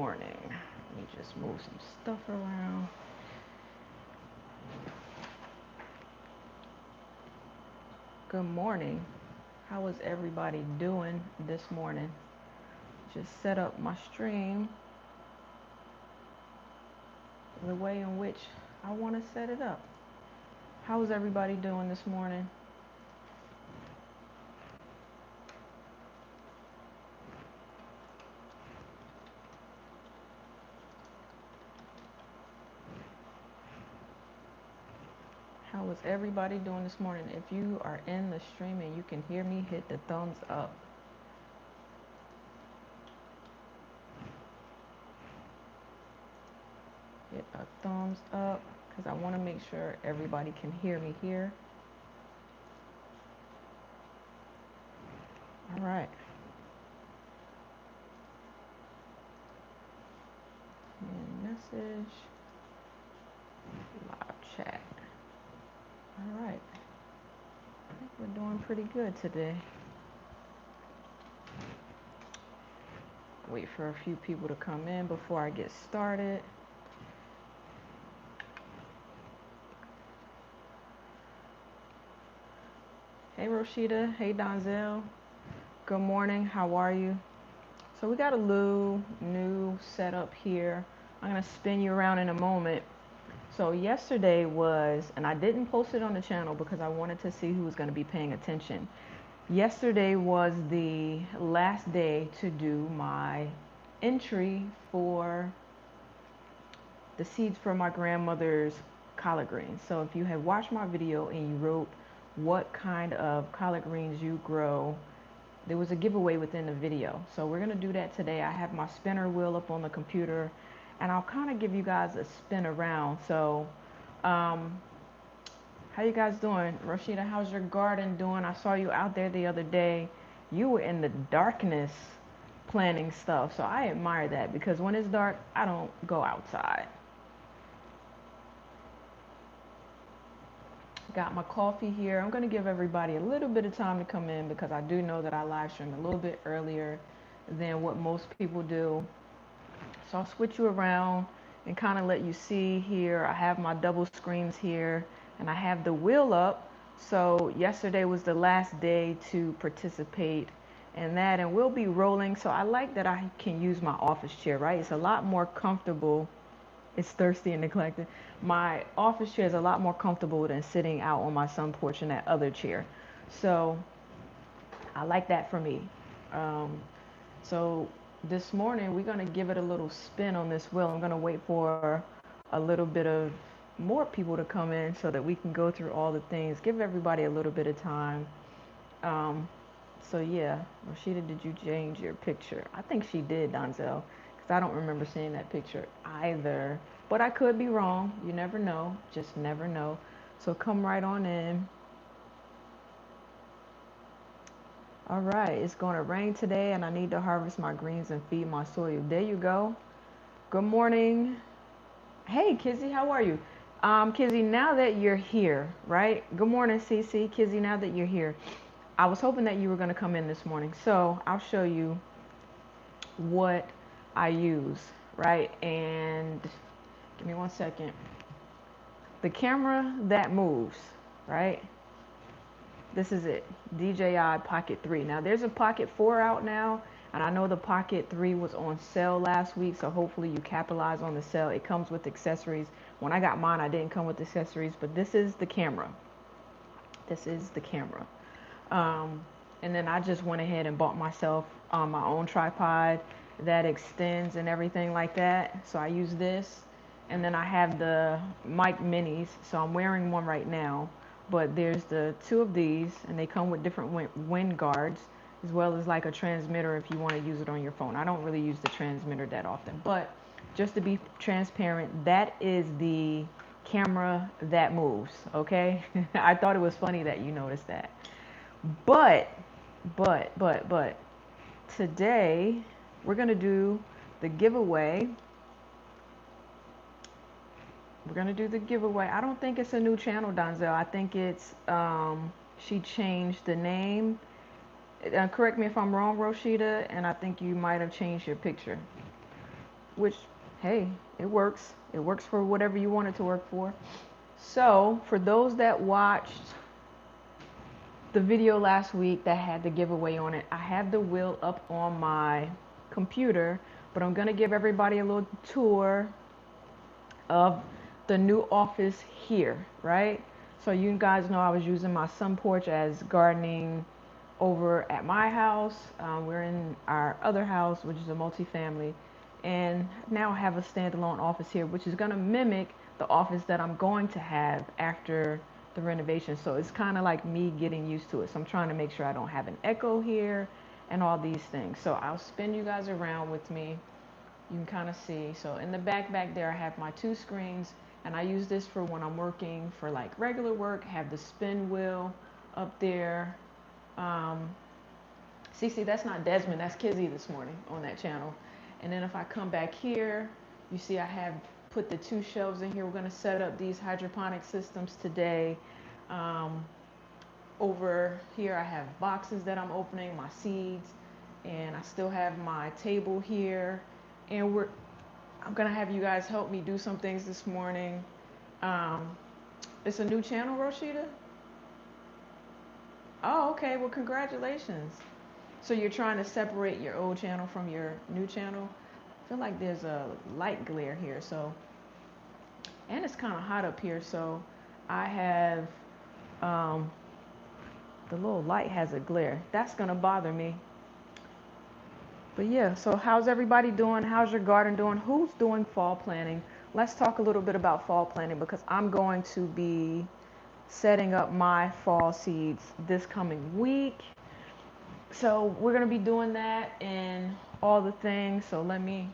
morning. Let me just move some stuff around. Good morning. How is everybody doing this morning? Just set up my stream the way in which I want to set it up. How is everybody doing this morning? How is everybody doing this morning? If you are in the stream and you can hear me, hit the thumbs up. Hit a thumbs up because I want to make sure everybody can hear me here. All right. And message. Live chat. All right. I think we're doing pretty good today. Wait for a few people to come in before I get started. Hey Roshita, hey Donzel. Good morning, how are you? So we got a little new setup here. I'm gonna spin you around in a moment. So yesterday was, and I didn't post it on the channel because I wanted to see who was gonna be paying attention. Yesterday was the last day to do my entry for the seeds for my grandmother's collard greens. So if you have watched my video and you wrote what kind of collard greens you grow, there was a giveaway within the video. So we're gonna do that today. I have my spinner wheel up on the computer and I'll kind of give you guys a spin around. So how you guys doing? Rashida, how's your garden doing? I saw you out there the other day. You were in the darkness planting stuff. So I admire that because when it's dark, I don't go outside. Got my coffee here. I'm going to give everybody a little bit of time to come in because I do know that I live stream a little bit earlier than what most people do. So I'll switch you around and kind of let you see here. I have my double screens here and I have the wheel up. So yesterday was the last day to participate in that and we'll be rolling. So I like that I can use my office chair, right? It's a lot more comfortable. It's thirsty and neglected. My office chair is a lot more comfortable than sitting out on my sun porch in that other chair. So I like that for me. So this morning we're going to give it a little spin on this wheel. I'm going to wait for a little bit of more people to come in so that we can go through all the things. Give everybody a little bit of time. So yeah, Rashida, did you change your picture? I think she did, Donzel. I don't remember seeing that picture either, but I could be wrong. You never know, just never know. So come right on in. All right, it's going to rain today and I need to harvest my greens and feed my soil. There you go. Good morning. Hey, Kizzy, how are you? Kizzy, now that you're here, right? Good morning, Cece. Kizzy, now that you're here, I was hoping that you were going to come in this morning. So I'll show you what I use, right? And give me 1 second. The camera that moves, right? This is it, DJI Pocket 3. Now there's a Pocket 4 out now, and I know the Pocket 3 was on sale last week, so hopefully you capitalize on the sale. It comes with accessories. When I got mine, I didn't come with accessories, but this is the camera. This is the camera. And then I just went ahead and bought myself my own tripod that extends and everything like that. So I use this, and then I have the mic minis. So I'm wearing one right now, but there's the two of these, and they come with different wind guards, as well as like a transmitter if you want to use it on your phone. I don't really use the transmitter that often, but just to be transparent, that is the camera that moves, okay? I thought it was funny that you noticed that. But today we're gonna do the giveaway. We're gonna do the giveaway. I don't think it's a new channel, Donzel. I think it's she changed the name. Correct me if I'm wrong, Roshita, and I think you might have changed your picture. which, hey, it works. It works for whatever you want it to work for. So, for those that watched the video last week that had the giveaway on it, I have the wheel up on my computer, but I'm going to give everybody a little tour of the new office here, right? So you guys know I was using my sun porch as gardening over at my house. We're in our other house, which is a multifamily, and now I have a standalone office here, which is going to mimic the office that I'm going to have after the renovation. So it's kind of like me getting used to it. So I'm trying to make sure I don't have an echo here and all these things. So I'll spin you guys around with me. You can kind of see. So in the back there, I have my two screens, and I use this for when I'm working for like regular work. Have the spin wheel up there. See, that's not Desmond, that's Kizzy this morning on that channel. And then if I come back here, you see I have put the two shelves in here. We're going to set up these hydroponic systems today. Over here I have boxes that I'm opening, my seeds, and I still have my table here. And I'm going to have you guys help me do some things this morning. It's a new channel, Roshita? Oh, okay. Well, congratulations. So you're trying to separate your old channel from your new channel? I feel like there's a light glare here. So, and it's kind of hot up here. So I have, the little light has a glare. That's going to bother me. But yeah, so how's everybody doing? How's your garden doing? Who's doing fall planting? Let's talk a little bit about fall planting because I'm going to be setting up my fall seeds this coming week. So we're going to be doing that and all the things. So let me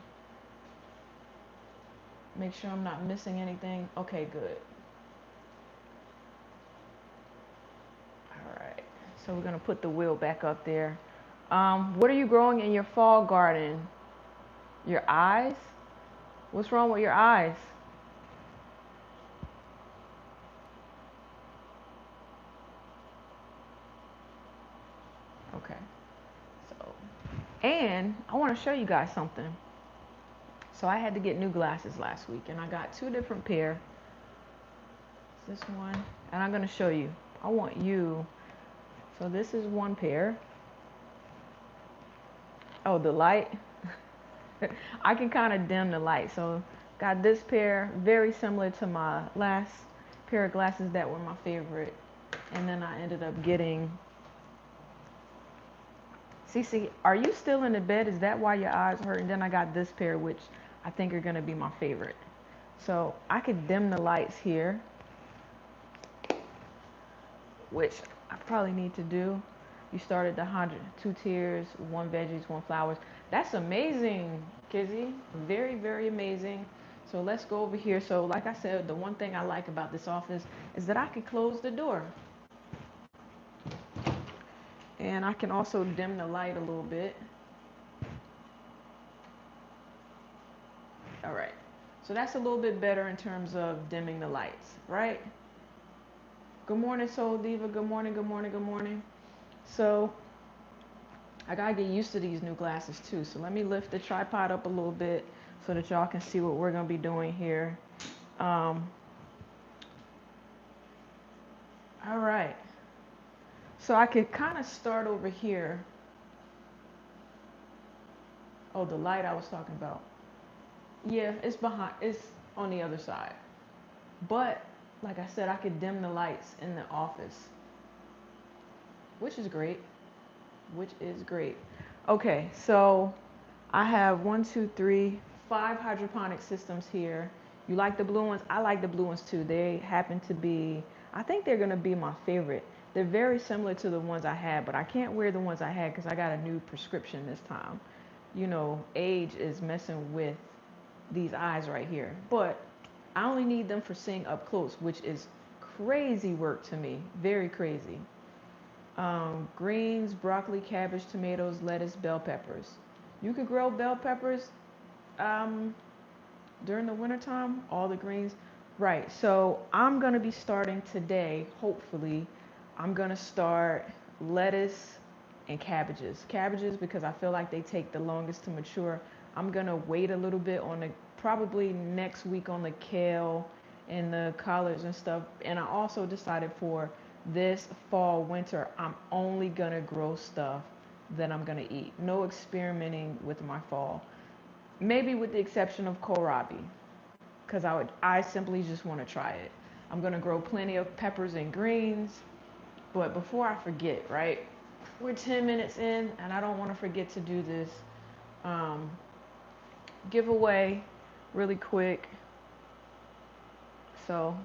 make sure I'm not missing anything. Okay, good. All right. So we're going to put the wheel back up there. What are you growing in your fall garden? Your eyes? What's wrong with your eyes? Okay. So, and I want to show you guys something. So I had to get new glasses last week, and I got two different pair. This one, and I'm going to show you. I want you. So this is one pair. Oh, the light. I can kind of dim the light. So got this pair, very similar to my last pair of glasses that were my favorite. And then I ended up getting. Cece, are you still in the bed? Is that why your eyes hurt? And then I got this pair, which I think are going to be my favorite. So I could dim the lights here, which I probably need to do. You started the 100, 2 tiers, 1 veggies, 1 flowers. That's amazing, Kizzy. Very, very amazing. So let's go over here. So like I said, the one thing I like about this office is that I can close the door. And I can also dim the light a little bit. All right. So that's a little bit better in terms of dimming the lights, right? Good morning, Soul Diva. Good morning, good morning, good morning. So I gotta get used to these new glasses too. So let me lift the tripod up a little bit so that y'all can see what we're gonna be doing here. All right. So I could kind of start over here. Oh, the light I was talking about. Yeah, it's behind. It's on the other side. But like I said, I could dim the lights in the office, which is great. Which is great. Okay, so I have 1, 2, 3, 5 hydroponic systems here. You like the blue ones? I like the blue ones too. They happen to be, I think they're gonna be my favorite. They're very similar to the ones I had, but I can't wear the ones I had because I got a new prescription this time. You know, age is messing with these eyes right here. But I only need them for seeing up close, which is crazy work to me. Very crazy. Greens, broccoli, cabbage, tomatoes, lettuce, bell peppers. You could grow bell peppers during the wintertime, all the greens. Right, so I'm going to be starting today, hopefully. I'm going to start lettuce and cabbages. Cabbages because I feel like they take the longest to mature. I'm gonna wait a little bit on the probably next week on the kale and the collards and stuff. And I also decided for this fall winter, I'm only gonna grow stuff that I'm gonna eat. No experimenting with my fall. Maybe with the exception of kohlrabi, because I simply just want to try it. I'm gonna grow plenty of peppers and greens. But before I forget, right? We're 10 minutes in, and I don't want to forget to do this um, giveaway really quick. So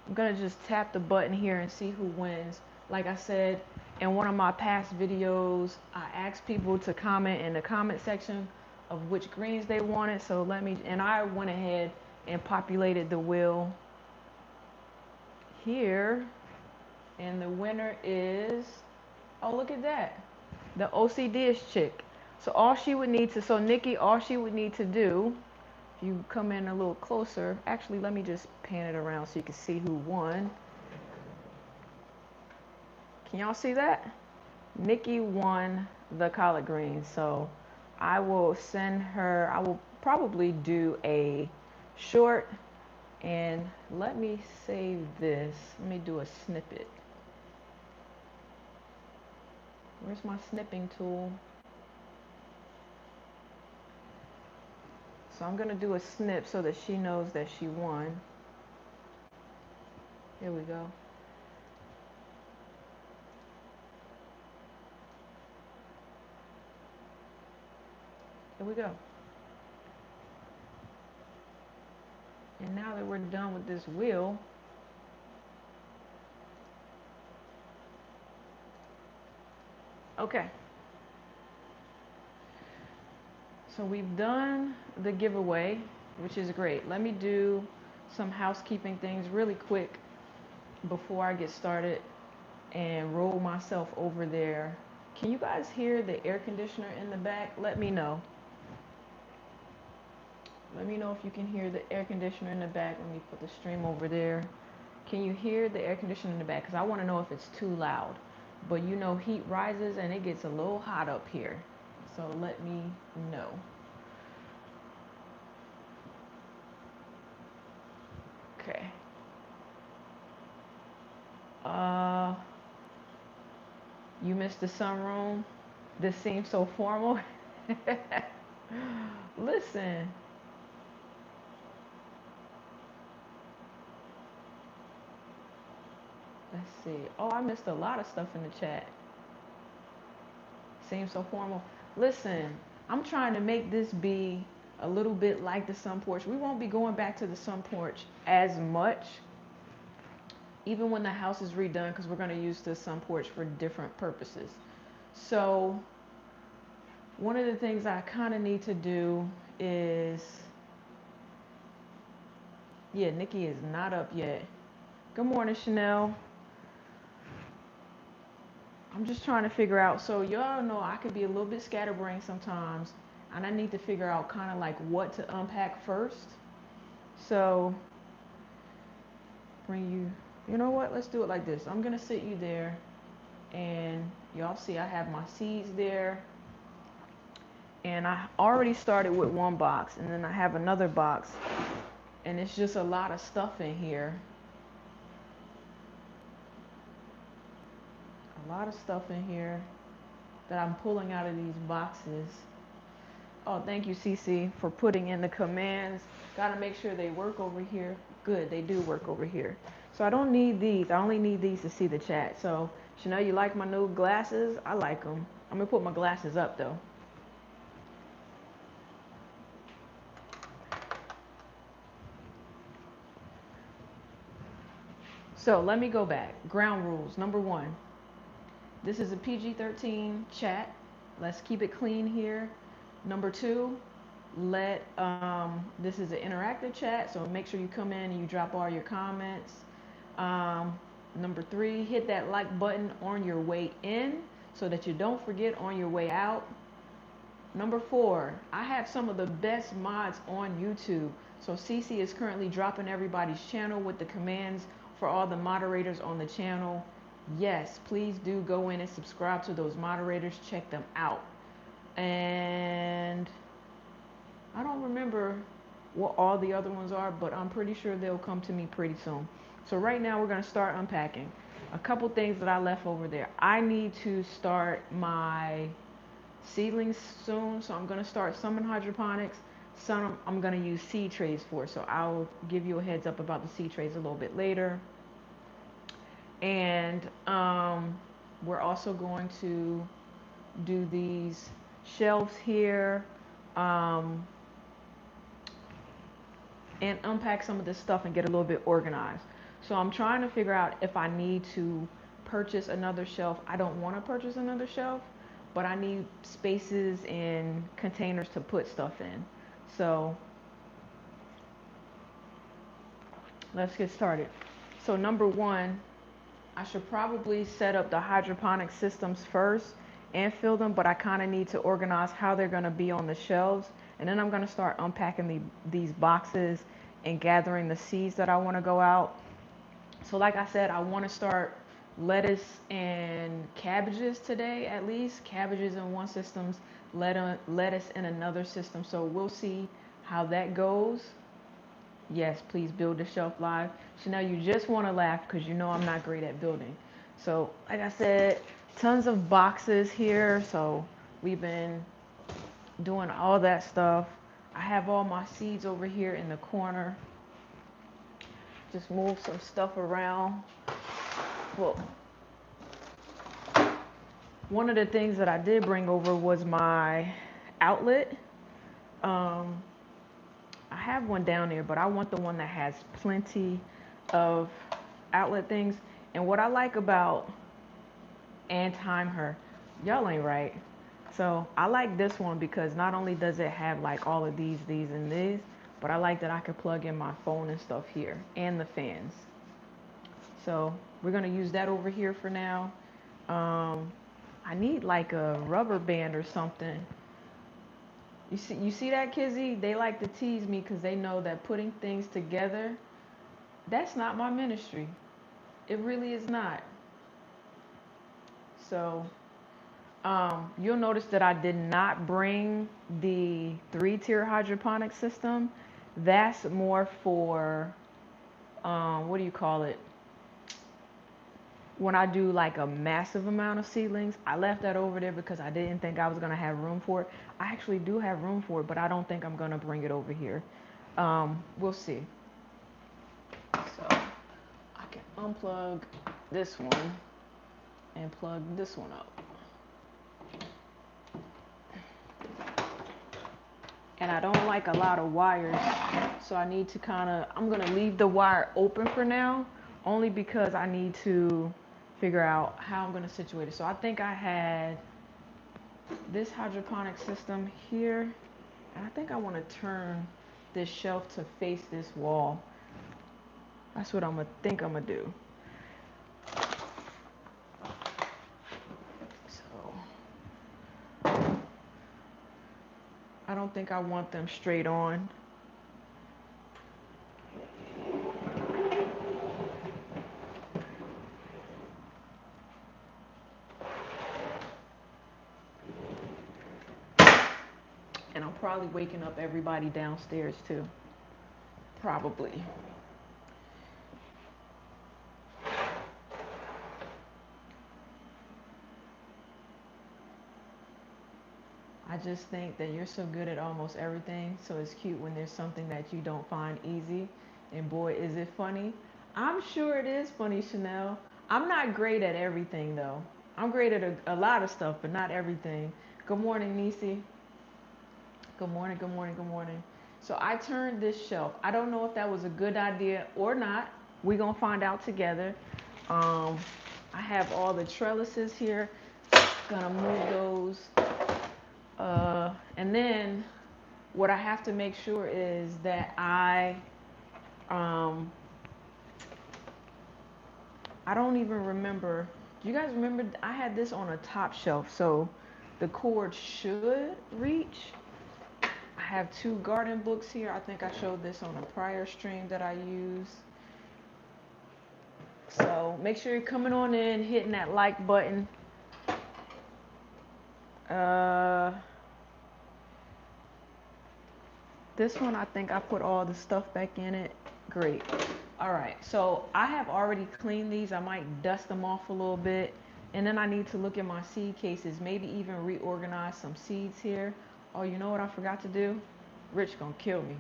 I'm gonna just tap the button here and see who wins. Like I said in one of my past videos, I asked people to comment in the comment section of which greens they wanted. So and I went ahead and populated the wheel here. And the winner is, oh, look at that. The OCD chick. So Nikki, all she would need to do, if you come in a little closer, actually, let me just pan it around so you can see who won. Can y'all see that? Nikki won the collard greens. So I will probably do a short, and let me save this. Let me do a snippet. Where's my snipping tool? So I'm going to do a snip so that she knows that she won. Here we go. Here we go. And now that we're done with this wheel, okay. So we've done the giveaway, which is great. Let me do some housekeeping things really quick before I get started and roll myself over there. Can you guys hear the air conditioner in the back? Let me know. Let me know if you can hear the air conditioner in the back. Let me put the stream over there. Can you hear the air conditioner in the back? Because I want to know if it's too loud. But you know, heat rises and it gets a little hot up here. So let me know. Okay. You missed the sunroom? This seems so formal. Listen. Let's see. Oh, I missed a lot of stuff in the chat. Seems so formal. Listen, I'm trying to make this be a little bit like the sun porch. We won't be going back to the sun porch as much, even when the house is redone, because we're going to use the sun porch for different purposes. So one of the things I kind of need to do is, yeah, Nikki is not up yet. Good morning, Chanel. I'm just trying to figure out, so y'all know I could be a little bit scatterbrained sometimes, and I need to figure out kind of like what to unpack first. So you know what, let's do it like this. I'm gonna sit you there, and y'all see I have my seeds there, and I already started with one box, and then I have another box, and it's just a lot of stuff in here. A lot of stuff in here that I'm pulling out of these boxes. Oh, thank you, Cece, for putting in the commands. Got to make sure they work over here. Good, they do work over here. So I don't need these. I only need these to see the chat. So, Chanel, you like my new glasses? I like them. I'm going to put my glasses up, though. So let me go back. Ground rules. Number one, this is a PG-13 chat. Let's keep it clean here. Number two, this is an interactive chat, so make sure you come in and you drop all your comments. Number three, hit that like button on your way in so that you don't forget on your way out. Number four, I have some of the best mods on YouTube. So Cece is currently dropping everybody's channel with the commands for all the moderators on the channel. Yes, please do go in and subscribe to those moderators. Check them out. And I don't remember what all the other ones are, but I'm pretty sure they'll come to me pretty soon. So right now we're gonna start unpacking. A couple things that I left over there. I need to start my seedlings soon, so I'm gonna start some in hydroponics. Some I'm gonna use seed trays for. So I'll give you a heads up about the seed trays a little bit later. And we're also going to do these shelves here. Um, and unpack some of this stuff and get a little bit organized. So I'm trying to figure out if I need to purchase another shelf. I don't want to purchase another shelf, but I need spaces and containers to put stuff in. So let's get started. So number one, I should probably set up the hydroponic systems first and fill them, but I kind of need to organize how they're going to be on the shelves. And then I'm going to start unpacking these boxes and gathering the seeds that I want to go out. So like I said, I want to start lettuce and cabbages today, at least. Cabbages in one system, lettuce in another system. So we'll see how that goes. Yes, please build the shelf live. Chanel, you just want to laugh because you know I'm not great at building. So like I said, tons of boxes here. So we've been doing all that stuff. I have all my seeds over here in the corner. Just move some stuff around. Well, one of the things that I did bring over was my outlet. I have one down there, but I want the one that has plenty of outlet things. And what I like about and time her, y'all ain't right. So I like this one because not only does it have like all of these, and these, but I like that I could plug in my phone and stuff here and the fans. So we're gonna use that over here for now. I need like a rubber band or something. You see that, Kizzy? They like to tease me because they know that putting things together, that's not my ministry. It really is not. So you'll notice that I did not bring the 3-tier hydroponic system. That's more for, what do you call it? When I do like a massive amount of seedlings, I left that over there because I didn't think I was going to have room for it. I actually do have room for it, but I don't think I'm going to bring it over here. We'll see. So I can unplug this one and plug this one up. And I don't like a lot of wires, so I need to I'm going to leave the wire open for now, only because I need to figure out how I'm going to situate it. So I think I had this hydroponic system here, and I think I want to turn this shelf to face this wall. That's what I'm going to do. So I don't think I want them straight on. And I'm probably waking up everybody downstairs too. Probably. I just think that you're so good at almost everything, so it's cute when there's something that you don't find easy. And boy, is it funny. I'm sure it is funny, Chanel. I'm not great at everything, though. I'm great at a lot of stuff, but not everything. Good morning, Nisi. Good morning, good morning, good morning. So I turned this shelf. I don't know if that was a good idea or not. We're going to find out together. I have all the trellises here. Gonna move those. And then what I have to make sure is that I don't even remember. Do you guys remember? I had this on a top shelf, so the cord should reach. I have 2 garden books here. I think I showed this on a prior stream that I use. So make sure you're coming on in, hitting that like button. This one, I think I put all the stuff back in it. Great. All right, so I have already cleaned these. I might dust them off a little bit. And then I need to look at my seed cases, maybe even reorganize some seeds here. Oh, you know what I forgot to do? Rich gonna kill me.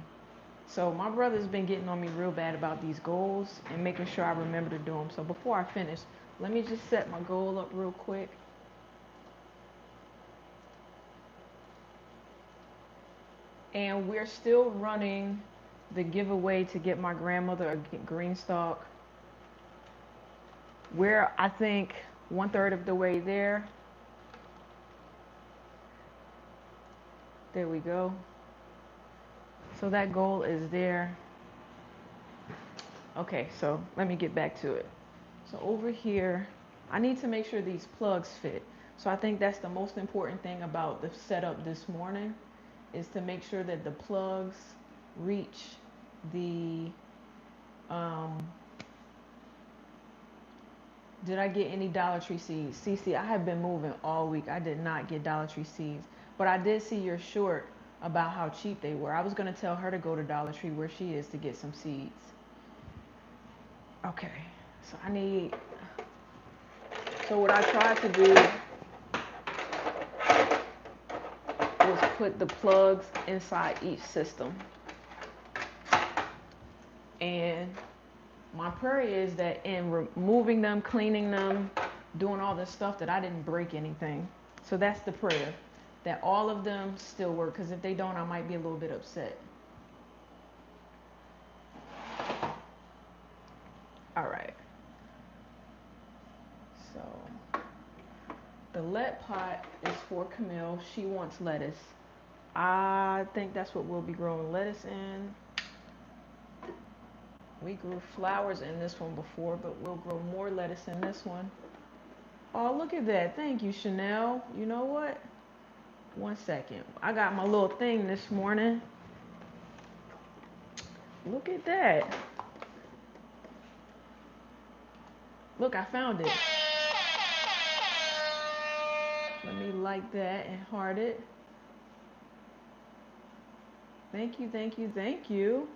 So my brother's been getting on me real bad about these goals and making sure I remember to do them. So before I finish, let me just set my goal up real quick. And we're still running the giveaway to get my grandmother a green stalk. We're, I think, 1/3 of the way there. There we go. So that goal is there. Okay, so let me get back to it. So over here, I need to make sure these plugs fit. So I think that's the most important thing about the setup this morning, is to make sure that the plugs reach the, did I get any Dollar Tree seeds? Cece, I have been moving all week. I did not get Dollar Tree seeds, but I did see your short about how cheap they were. I was going to tell her to go to Dollar Tree where she is to get some seeds. Okay, so I need, so what I tried to do was put the plugs inside each system. And my prayer is that in removing them, cleaning them, doing all this stuff, that I didn't break anything. So that's the prayer, that all of them still work, because if they don't, I might be a little bit upset. All right. So the lead pot is for Camille. She wants lettuce. I think that's what we'll be growing lettuce in. We grew flowers in this one before, but we'll grow more lettuce in this one. Oh, look at that. Thank you, Chanel. You know what? 1 second. I got my little thing this morning. Look at that. Look, I found it. Let me like that and heart it. Thank you, thank you, thank you.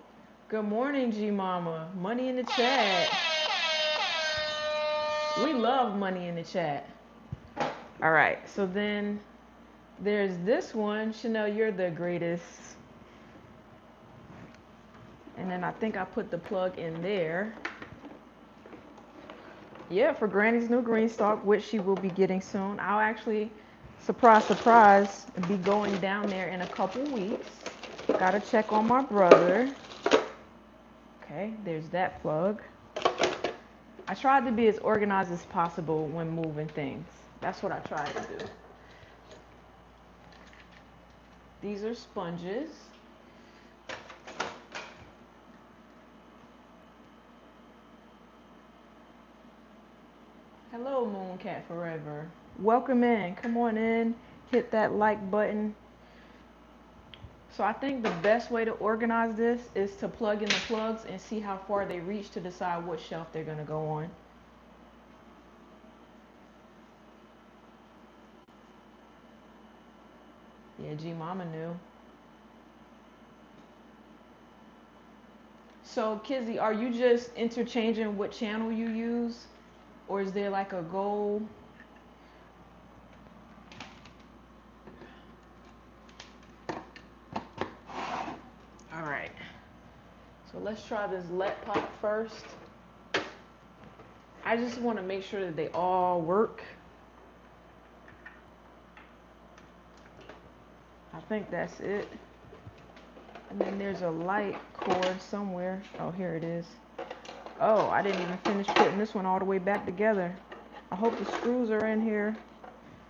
Good morning, G Mama. Money in the chat. We love money in the chat. All right, so then there's this one. Chanel, you're the greatest. And then I think I put the plug in there. Yeah, for Granny's new green stalk, which she will be getting soon. I'll actually, surprise, surprise, be going down there in a couple weeks. Gotta check on my brother. Okay, there's that plug. I tried to be as organized as possible when moving things. That's what I tried to do. These are sponges. Hello, Mooncat Forever. Welcome in. Come on in. Hit that like button. So I think the best way to organize this is to plug in the plugs and see how far they reach to decide what shelf they're going to go on. Yeah, G Mama knew. So Kizzy, are you just interchanging what channel you use? Or is there like a goal? All right. So let's try this let pot first. I just want to make sure that they all work. I think that's it. And then there's a light cord somewhere. Oh, here it is. Oh, I didn't even finish putting this one all the way back together. I hope the screws are in here.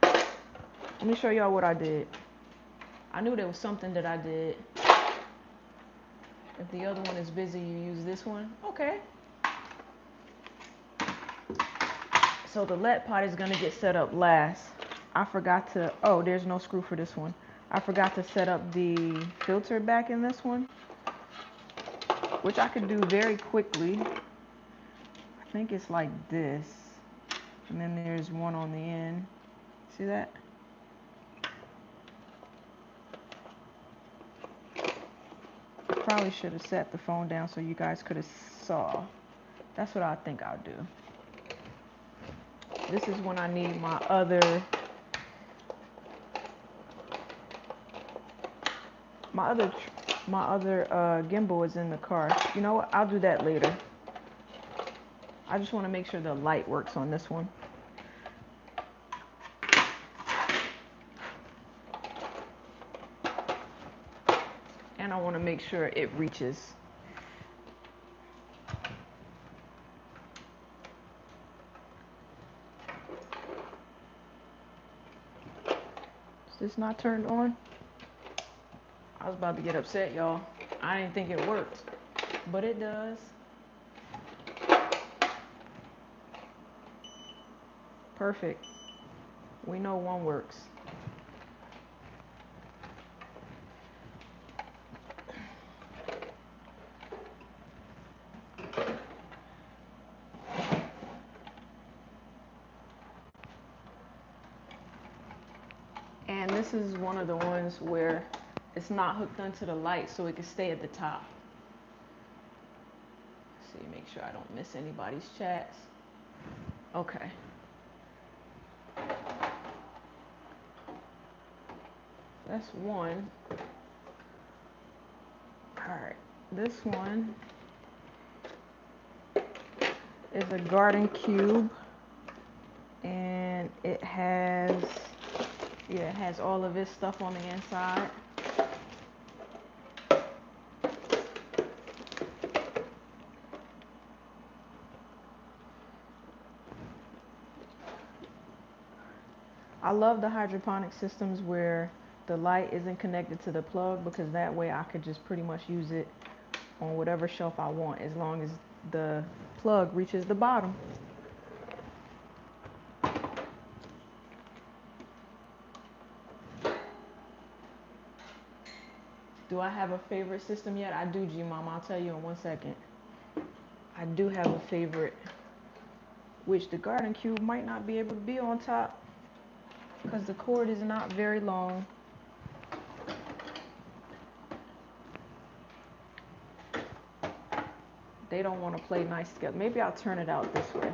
Let me show y'all what I did. I knew there was something that I did. If the other one is busy, you use this one. Okay. So the lead pot is going to get set up last. I forgot to, oh, there's no screw for this one. I forgot to set up the filter back in this one, which I could do very quickly. I think it's like this. And then there's one on the end. See that? Probably should have set the phone down so you guys could have saw. That's what I think I'll do. This is when I need my other gimbal is in the car. You know what? I'll do that later. I just want to make sure the light works on this one. And I want to make sure it reaches. Is this not turned on? I was about to get upset, y'all. I didn't think it worked, but it does. Perfect. We know one works. And this is one of the ones where it's not hooked onto the light so it can stay at the top. See, make sure I don't miss anybody's chats. Okay. That's one. Alright, this one is a garden cube, and it has all of this stuff on the inside. I love the hydroponic systems where the light isn't connected to the plug, because that way I could just pretty much use it on whatever shelf I want as long as the plug reaches the bottom. Do I have a favorite system yet? I do, G-Mom. I'll tell you in 1 second. I do have a favorite, which the garden cube might not be able to be on top because the cord is not very long. They don't want to play nice together. Maybe I'll turn it out this way.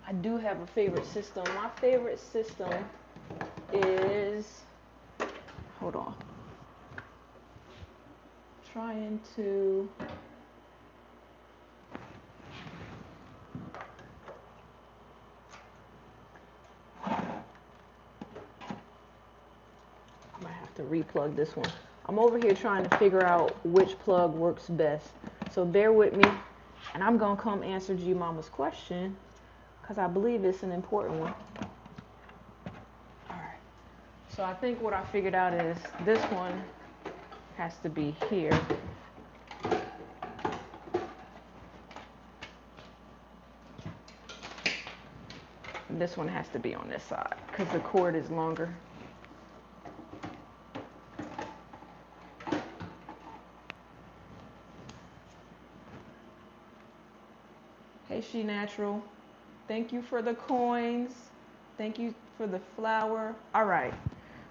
I do have a favorite system. My favorite system is, hold on, trying to, I might have to replug this one. I'm over here trying to figure out which plug works best. So bear with me, and I'm gonna come answer G Mama's question because I believe it's an important one. All right. So I think what I figured out is this one has to be here. And this one has to be on this side because the cord is longer. Hey, She Natural. Thank you for the coins. Thank you for the flower. All right.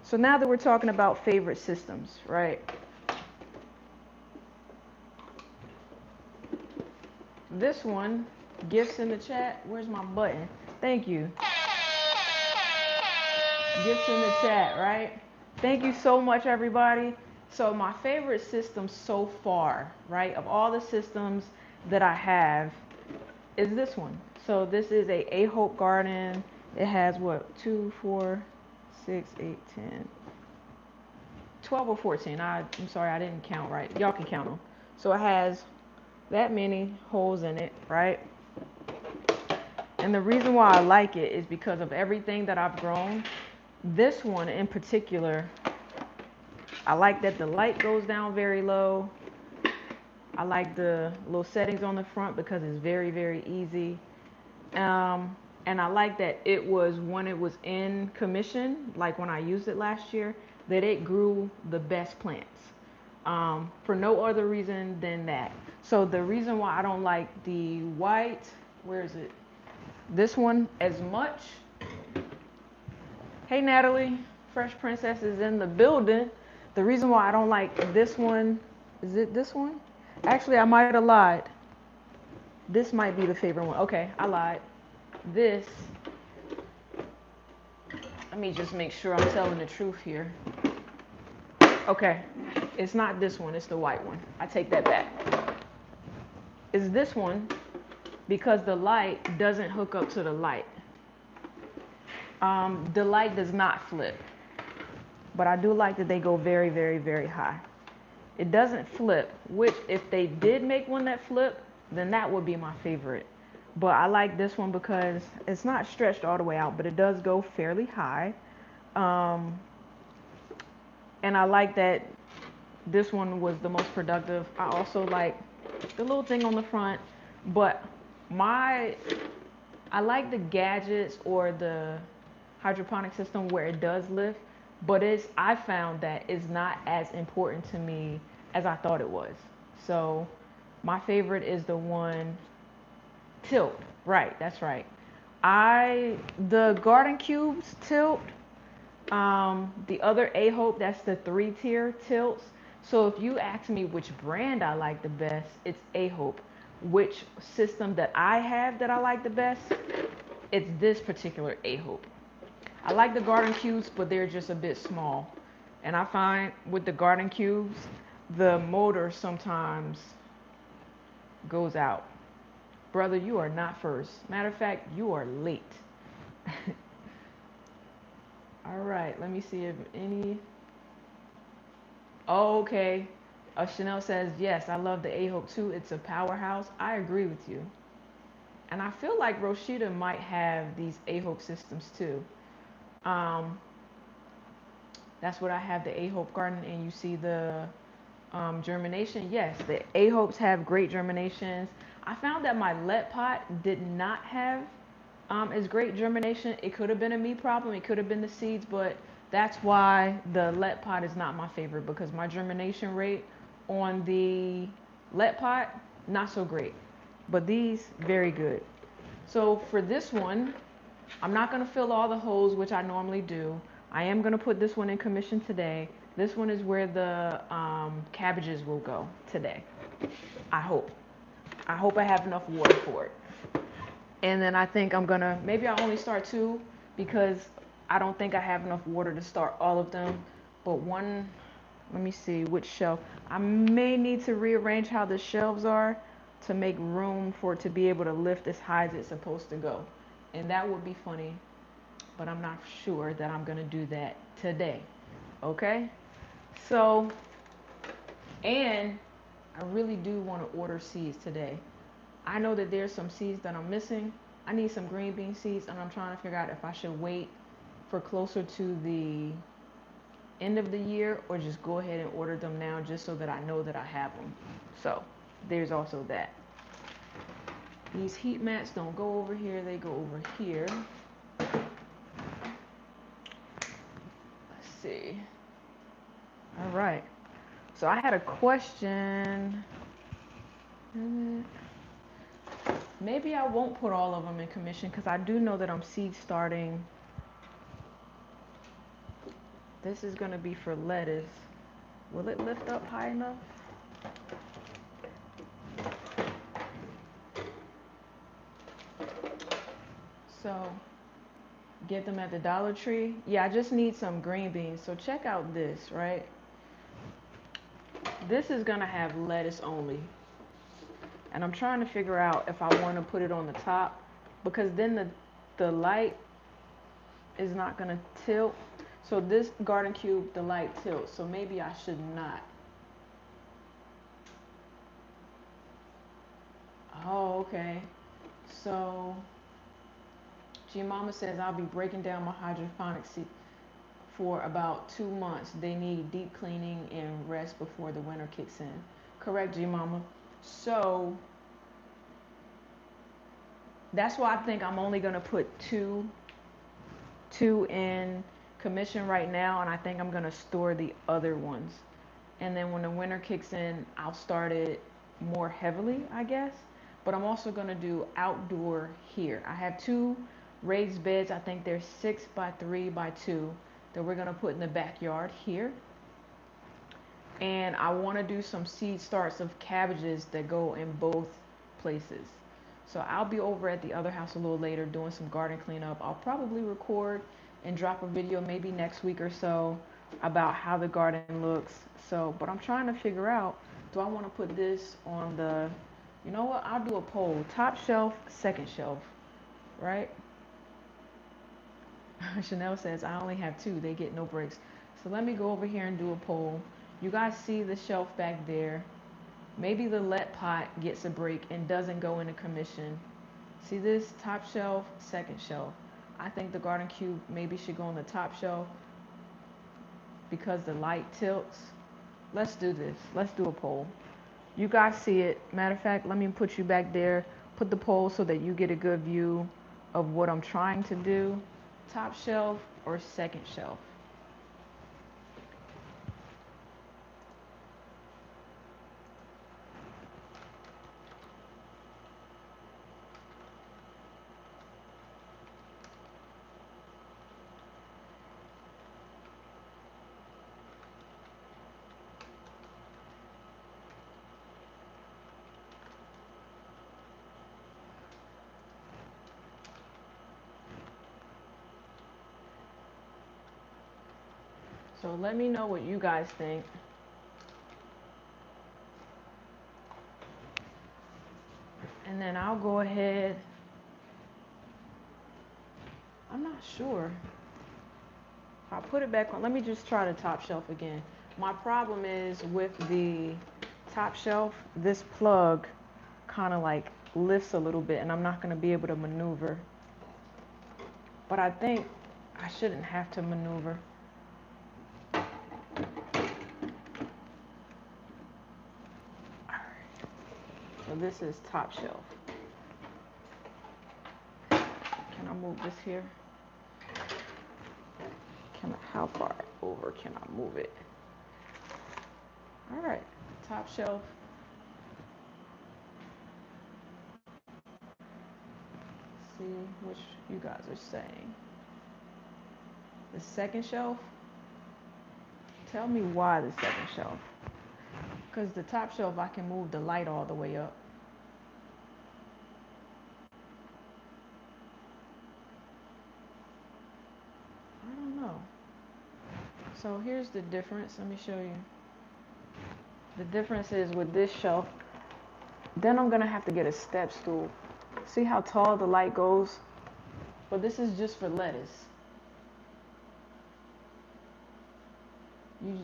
So now that we're talking about favorite systems, right? This one, gifts in the chat. Where's my button? Thank you. Gifts in the chat, right? Thank you so much, everybody. So my favorite system so far, right, of all the systems that I have, is this one. So this is a Hope Garden. It has what, 2, 4, 6, 8, 10, 12 or 14. I'm sorry, I didn't count right. Y'all can count them. So it has that many holes in it, right? And the reason why I like it is because of everything that I've grown. This one in particular, I like that the light goes down very low. I like the little settings on the front because it's very, very easy. And I like that it was, when it was in commission, like when I used it last year, that it grew the best plants. For no other reason than that. So the reason why I don't like the white, where is it? This one as much. Hey Natalie, Fresh Princess is in the building. The reason why I don't like this one, is it this one? Actually, I might have lied. This might be the favorite one. Okay, I lied. This, let me just make sure I'm telling the truth here. Okay, it's not this one, it's the white one. I take that back. It's this one because the light doesn't hook up to the light. The light does not flip, but I do like that they go very, very, very high. It doesn't flip, which if they did make one that flip, then that would be my favorite. But I like this one because it's not stretched all the way out, but it does go fairly high. And I like that this one was the most productive. I also like the little thing on the front, but I like the gadgets or the hydroponic system where it does lift, but I found that it's not as important to me as I thought it was. So my favorite is the one tilt. Right, that's right. The garden cubes tilt. The other A-Hope, that's the 3-tier tilts. So if you ask me which brand I like the best, it's A-Hope. Which system that I have that I like the best, it's this particular A-Hope. I like the garden cubes, but they're just a bit small. And I find with the garden cubes, the motor sometimes goes out. Brother, you are not first. Matter of fact, you are late. All right, let me see if any. Oh, okay. Chanel says, yes, I love the A-Hope too. It's a powerhouse. I agree with you. And I feel like Rosita might have these A-Hope systems too. That's what I have, the A-Hope garden, and you see the germination. Yes, the A-Hopes have great germinations. I found that my lead pot did not have as great germination. It could have been a me problem. It could have been the seeds, but that's why the lead pot is not my favorite, because my germination rate on the lead pot, not so great. But these, very good. So for this one, I'm not going to fill all the holes, which I normally do. I am going to put this one in commission today. This one is where the cabbages will go today. I hope. I hope I have enough water for it. And then I think I'm going to, maybe I'll only start 2 because I don't think I have enough water to start all of them. But one, let me see which shelf. I may need to rearrange how the shelves are to make room for it to be able to lift as high as it's supposed to go. And that would be funny, but I'm not sure that I'm going to do that today. Okay? So, and I really do want to order seeds today. I know that there's some seeds that I'm missing. I need some green bean seeds, and I'm trying to figure out if I should wait for closer to the end of the year or just go ahead and order them now just so that I know that I have them. So, there's also that. These heat mats don't go over here, they go over here. Let's see. All right. So I had a question. Maybe I won't put all of them in commission because I do know that I'm seed starting. This is going to be for lettuce. Will it lift up high enough? So, get them at the Dollar Tree. Yeah, I just need some green beans. So check out this, right? This is going to have lettuce only. And I'm trying to figure out if I want to put it on the top, because then the light is not going to tilt. So this garden cube, the light tilts. So maybe I should not. Oh, okay. So G Mama says I'll be breaking down my hydroponic seed for about 2 months. They need deep cleaning and rest before the winter kicks in. Correct, G Mama. So that's why I think I'm only gonna put two in commission right now, and I think I'm gonna store the other ones. And then when the winter kicks in, I'll start it more heavily, I guess. But I'm also gonna do outdoor here. I have 2 raised beds. I think they're 6 by 3 by 2 that we're gonna put in the backyard here. And I want to do some seed starts of cabbages that go in both places. So I'll be over at the other house a little later doing some garden cleanup. I'll probably record and drop a video maybe next week or so about how the garden looks. So, but I'm trying to figure out, do I want to put this on the, you know what? I'll do a poll. Top shelf, second shelf, right? Chanel says, I only have two. They get no breaks. So let me go over here and do a poll. You guys see the shelf back there. Maybe the let pot gets a break and doesn't go into commission. See this? Top shelf, second shelf. I think the garden cube maybe should go on the top shelf because the light tilts. Let's do this. Let's do a poll. You guys see it. Matter of fact, let me put you back there. Put the poll so that you get a good view of what I'm trying to do. Top shelf or second shelf? So let me know what you guys think. And then I'll go ahead. I'm not sure. If I put it back on, let me just try the top shelf again. My problem is with the top shelf, this plug kind of like lifts a little bit and I'm not going to be able to maneuver. But I think I shouldn't have to maneuver. So this is top shelf. Can I move this here? How far over can I move it? All right, top shelf. See which you guys are saying. The second shelf? Tell me why the second shelf. Because the top shelf, I can move the light all the way up. I don't know. So here's the difference. Let me show you. The difference is with this shelf, then I'm going to have to get a step stool. See how tall the light goes? But this is just for lettuce. You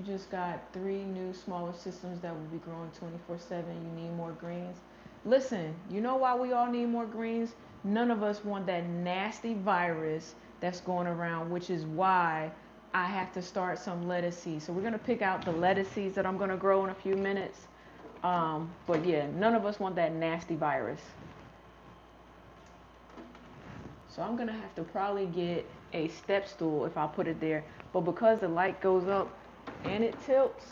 just got 3 new smaller systems that will be growing 24/7. You need more greens. Listen, you know why we all need more greens? None of us want that nasty virus that's going around, which is why I have to start some lettuce seeds. So we're going to pick out the lettuce seeds that I'm going to grow in a few minutes. But yeah, none of us want that nasty virus. So I'm going to have to probably get a step stool if I put it there. But because the light goes up and it tilts,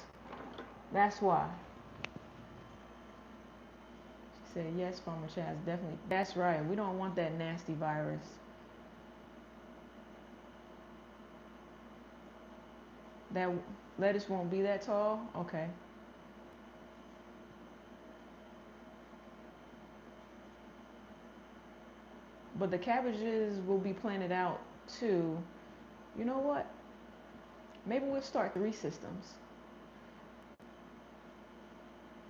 that's why. She said, yes, Farmer Chaz, definitely. That's right. We don't want that nasty virus. That lettuce won't be that tall? Okay. But the cabbages will be planted out too. You know what? Maybe we'll start 3 systems.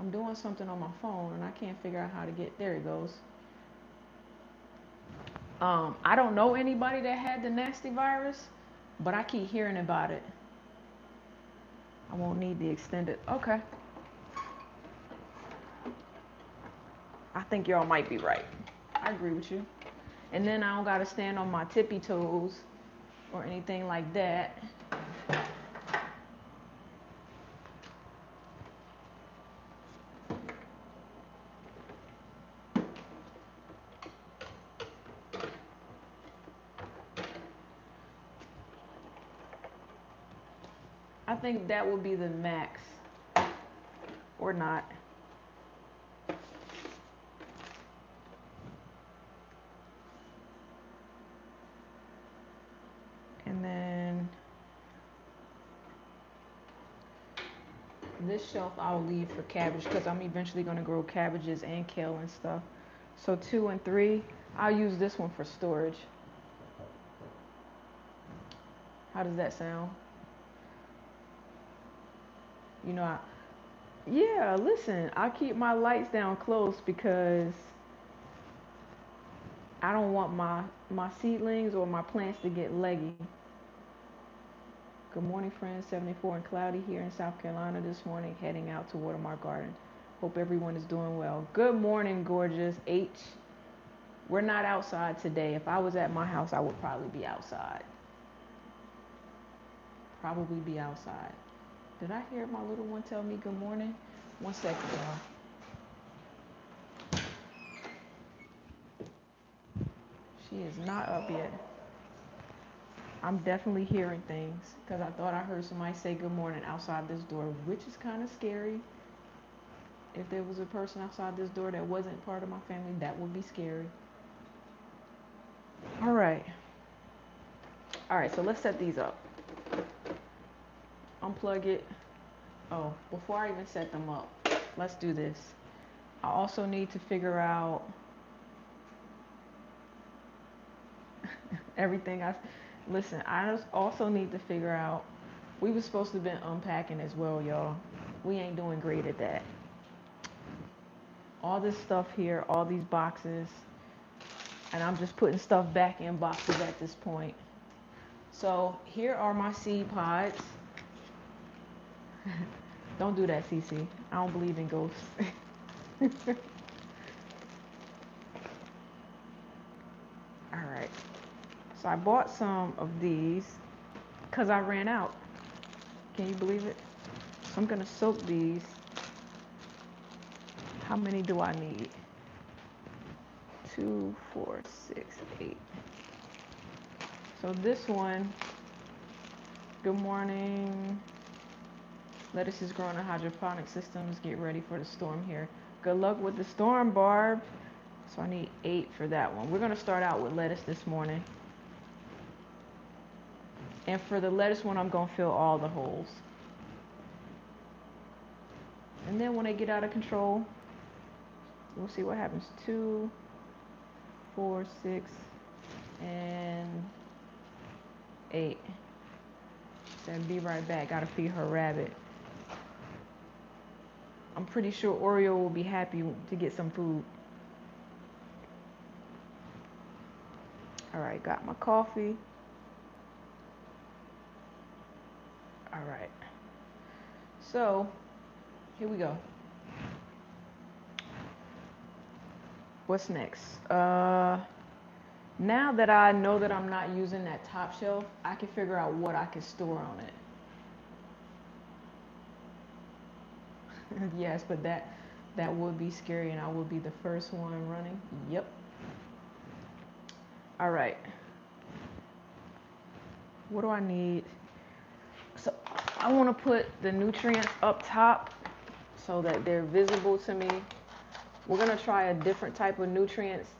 I'm doing something on my phone and I can't figure out how to get, there it goes. I don't know anybody that had the nasty virus, but I keep hearing about it. I won't need the extended, okay. I think y'all might be right. I agree with you. And then I don't gotta stand on my tippy toes or anything like that. I think that would be the max, or not. And then This shelf I'll leave for cabbage because I'm eventually going to grow cabbages and kale and stuff. So 2 and 3, I'll use this one for storage. How does that sound? You know, yeah, listen, I keep my lights down close because I don't want my seedlings or my plants to get leggy. Good morning, friends. 74 and cloudy here in South Carolina this morning, heading out to water my garden. Hope everyone is doing well. Good morning, gorgeous H. We're not outside today. If I was at my house, I would probably be outside. Probably be outside. Did I hear my little one tell me good morning? One second, y'all. She is not up yet. I'm definitely hearing things because I thought I heard somebody say good morning outside this door, which is kind of scary. If there was a person outside this door that wasn't part of my family, that would be scary. All right. All right, so let's set these up. Unplug it. Oh, before I even set them up, let's do this. I also need to figure out everything listen, I also need to figure out, we were supposed to have been unpacking as well, y'all. We ain't doing great at that. All this stuff here, all these boxes, and I'm just putting stuff back in boxes at this point. So here are my seed pods. Don't do that, Cece. I don't believe in ghosts. All right. So I bought some of these because I ran out. Can you believe it? So I'm going to soak these. How many do I need? 2, 4, 6, 8. So this one, good morning. Lettuce is growing in hydroponic systems. Get ready for the storm here. Good luck with the storm, Barb. So I need 8 for that one. We're going to start out with lettuce this morning. And for the lettuce one, I'm going to fill all the holes. And then when they get out of control, we'll see what happens. 2, 4, 6, and 8. She said, be right back. Got to feed her rabbit. I'm pretty sure Oreo will be happy to get some food. All right, got my coffee. All right. So, here we go. What's next? Now that I know that I'm not using that top shelf, I can figure out what I can store on it. Yes, but that would be scary and I would be the first one running. Yep. All right. What do I need? So I want to put the nutrients up top so that they're visible to me. We're going to try a different type of nutrients.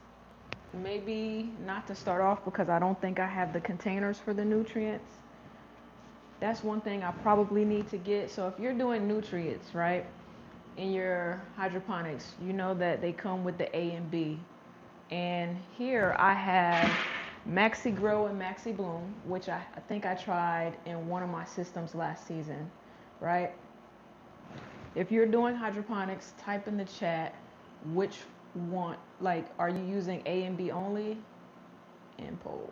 Maybe not to start off because I don't think I have the containers for the nutrients. That's one thing I probably need to get. So if you're doing nutrients, right, in your hydroponics, you know that they come with the A and B. And here I have Maxi Grow and Maxi Bloom, which I think I tried in one of my systems last season, right? If you're doing hydroponics, type in the chat which one, like, are you using A and B only? And poll.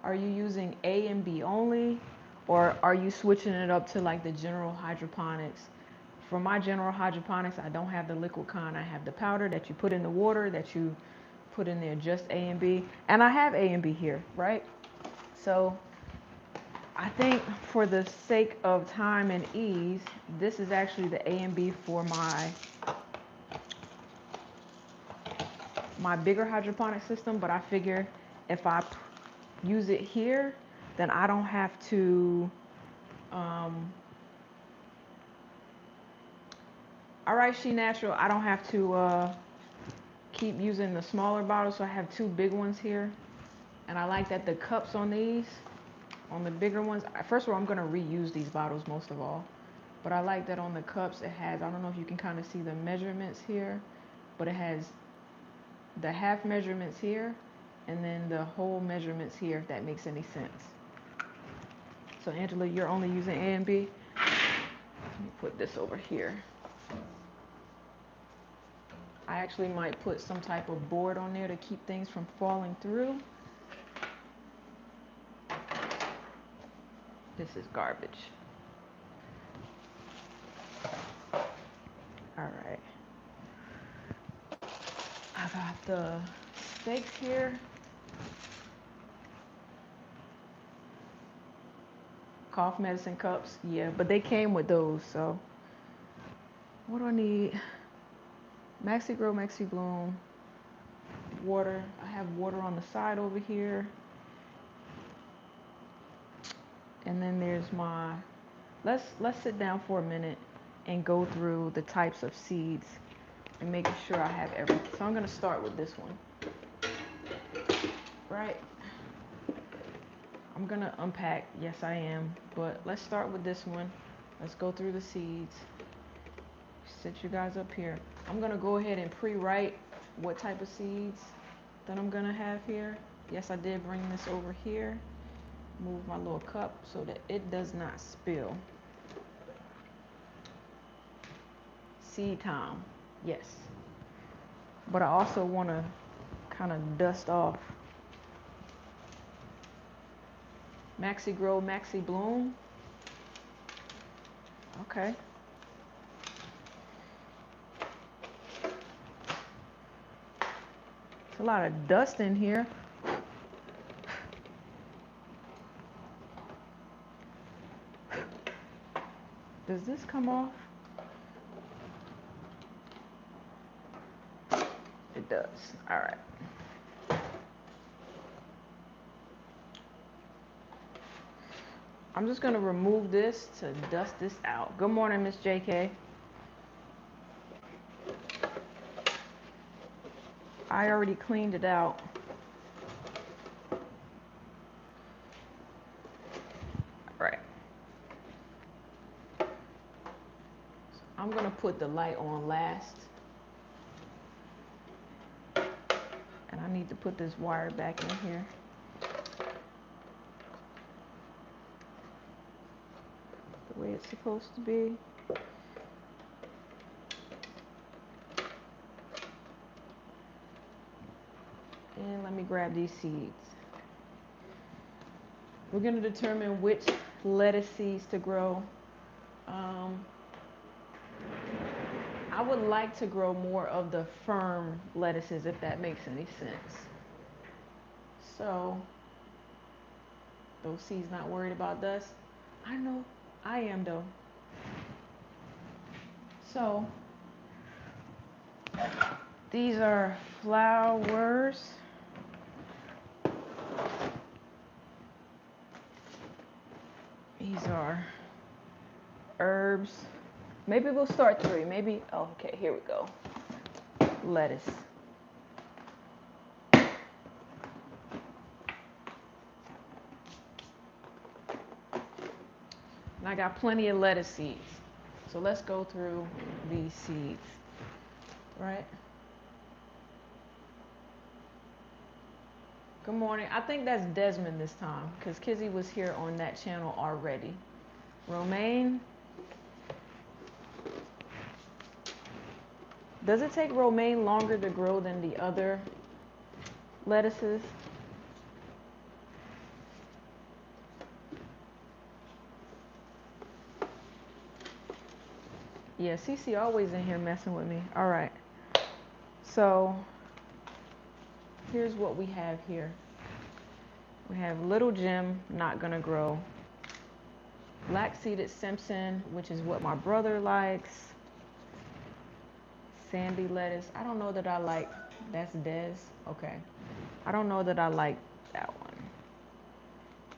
Are you using A and B only? Or are you switching it up to like the general hydroponics? For my general hydroponics, I don't have the liquid kind. I have the powder that you put in the water that you put in there, just A and B. And I have A and B here, right? So I think for the sake of time and ease, this is actually the A and B for my bigger hydroponic system. But I figure if I use it here, then I don't have to all right, She Natural, I don't have to keep using the smaller bottles, so I have 2 big ones here. And I like that the cups on these On the bigger ones, first of all, I'm going to reuse these bottles most of all. But I like that on the cups it has, I don't know if you can kind of see the measurements here, but it has the half measurements here and then the whole measurements here, if that makes any sense. So Angela, you're only using A and B. Let me put this over here. I actually might put some type of board on there to keep things from falling through. This is garbage. All right. I got the steaks here. Cough medicine cups. Yeah, but they came with those, so. What do I need? Maxi Grow, Maxi Bloom. Water. I have water on the side over here. And then there's my, let's sit down for a minute and go through the types of seeds and making sure I have everything. So I'm going to start with this one. Right? I'm going to unpack. Yes, I am. But let's start with this one. Let's go through the seeds. Sit you guys up here. I'm going to go ahead and pre-write what type of seeds that I'm going to have here. Yes, I did bring this over here. Move my little cup so that it does not spill. Seed time. Yes. But I also want to kind of dust off. Maxi Grow, Maxi Bloom. Okay. It's a lot of dust in here. Does this come off? It does. All right. I'm just going to remove this to dust this out. Good morning, Miss JK. I already cleaned it out. All right. I'm going to put the light on last. And I need to put this wire back in here. The way it's supposed to be. And let me grab these seeds. We're going to determine which lettuce seeds to grow. I would like to grow more of the firm lettuces, if that makes any sense. So, those seeds not worried about dust? I know, I am though. So, these are flowers. These are herbs. Maybe we'll start 3. Maybe, oh, okay, here we go. Lettuce. And I got plenty of lettuce seeds. So let's go through these seeds, right? Good morning. I think that's Desmond this time because Kizzy was here on that channel already. Romaine. Does it take romaine longer to grow than the other lettuces? Yeah, Cece always in here messing with me. All right. So here's what we have here. We have Little Jim, not gonna grow. Black-seeded Simpson, which is what my brother likes. Sandy lettuce. I don't know that I like. That's Des. Okay. I don't know that I like that one.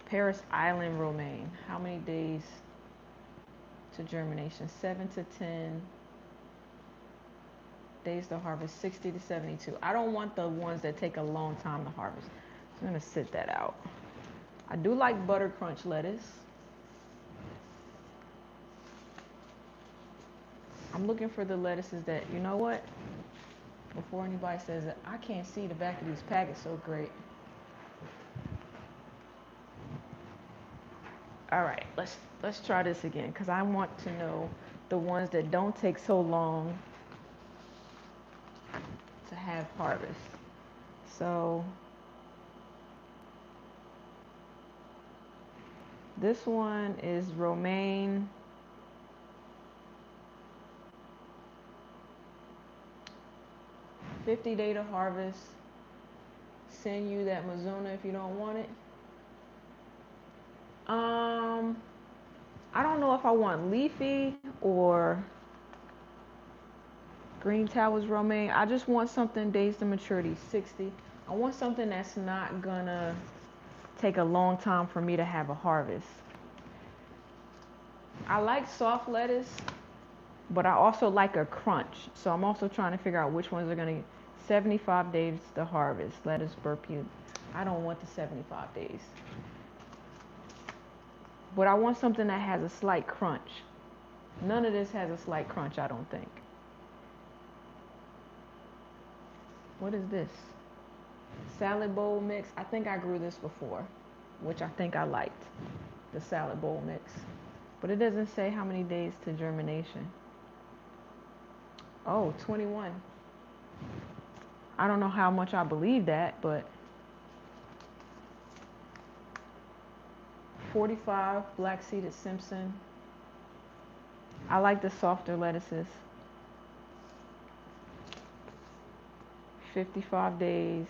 Paris Island romaine. How many days to germination? 7 to 10 days to harvest. 60 to 72. I don't want the ones that take a long time to harvest. So I'm gonna sit that out. I do like butter crunch lettuce. I'm looking for the lettuces that, you know what? Before anybody says it, I can't see the back of these packets so great. All right, let's try this again because I want to know the ones that don't take so long to have harvest. So this one is romaine. $50 to harvest. Send you that Mizuna if you don't want it. I don't know if I want leafy or green towers romaine. I just want something days to maturity 60. I want something that's not gonna take a long time for me to have a harvest. I like soft lettuce, but I also like a crunch. So I'm also trying to figure out which ones are gonna 75 days to harvest. Lettuce burpee. I don't want the 75 days. But I want something that has a slight crunch. None of this has a slight crunch, I don't think. What is this? Salad bowl mix. I think I grew this before, which I think I liked. The salad bowl mix. But it doesn't say how many days to germination. Oh, 21. I don't know how much I believe that, but 45 black seeded Simpson. I like the softer lettuces. 55 days.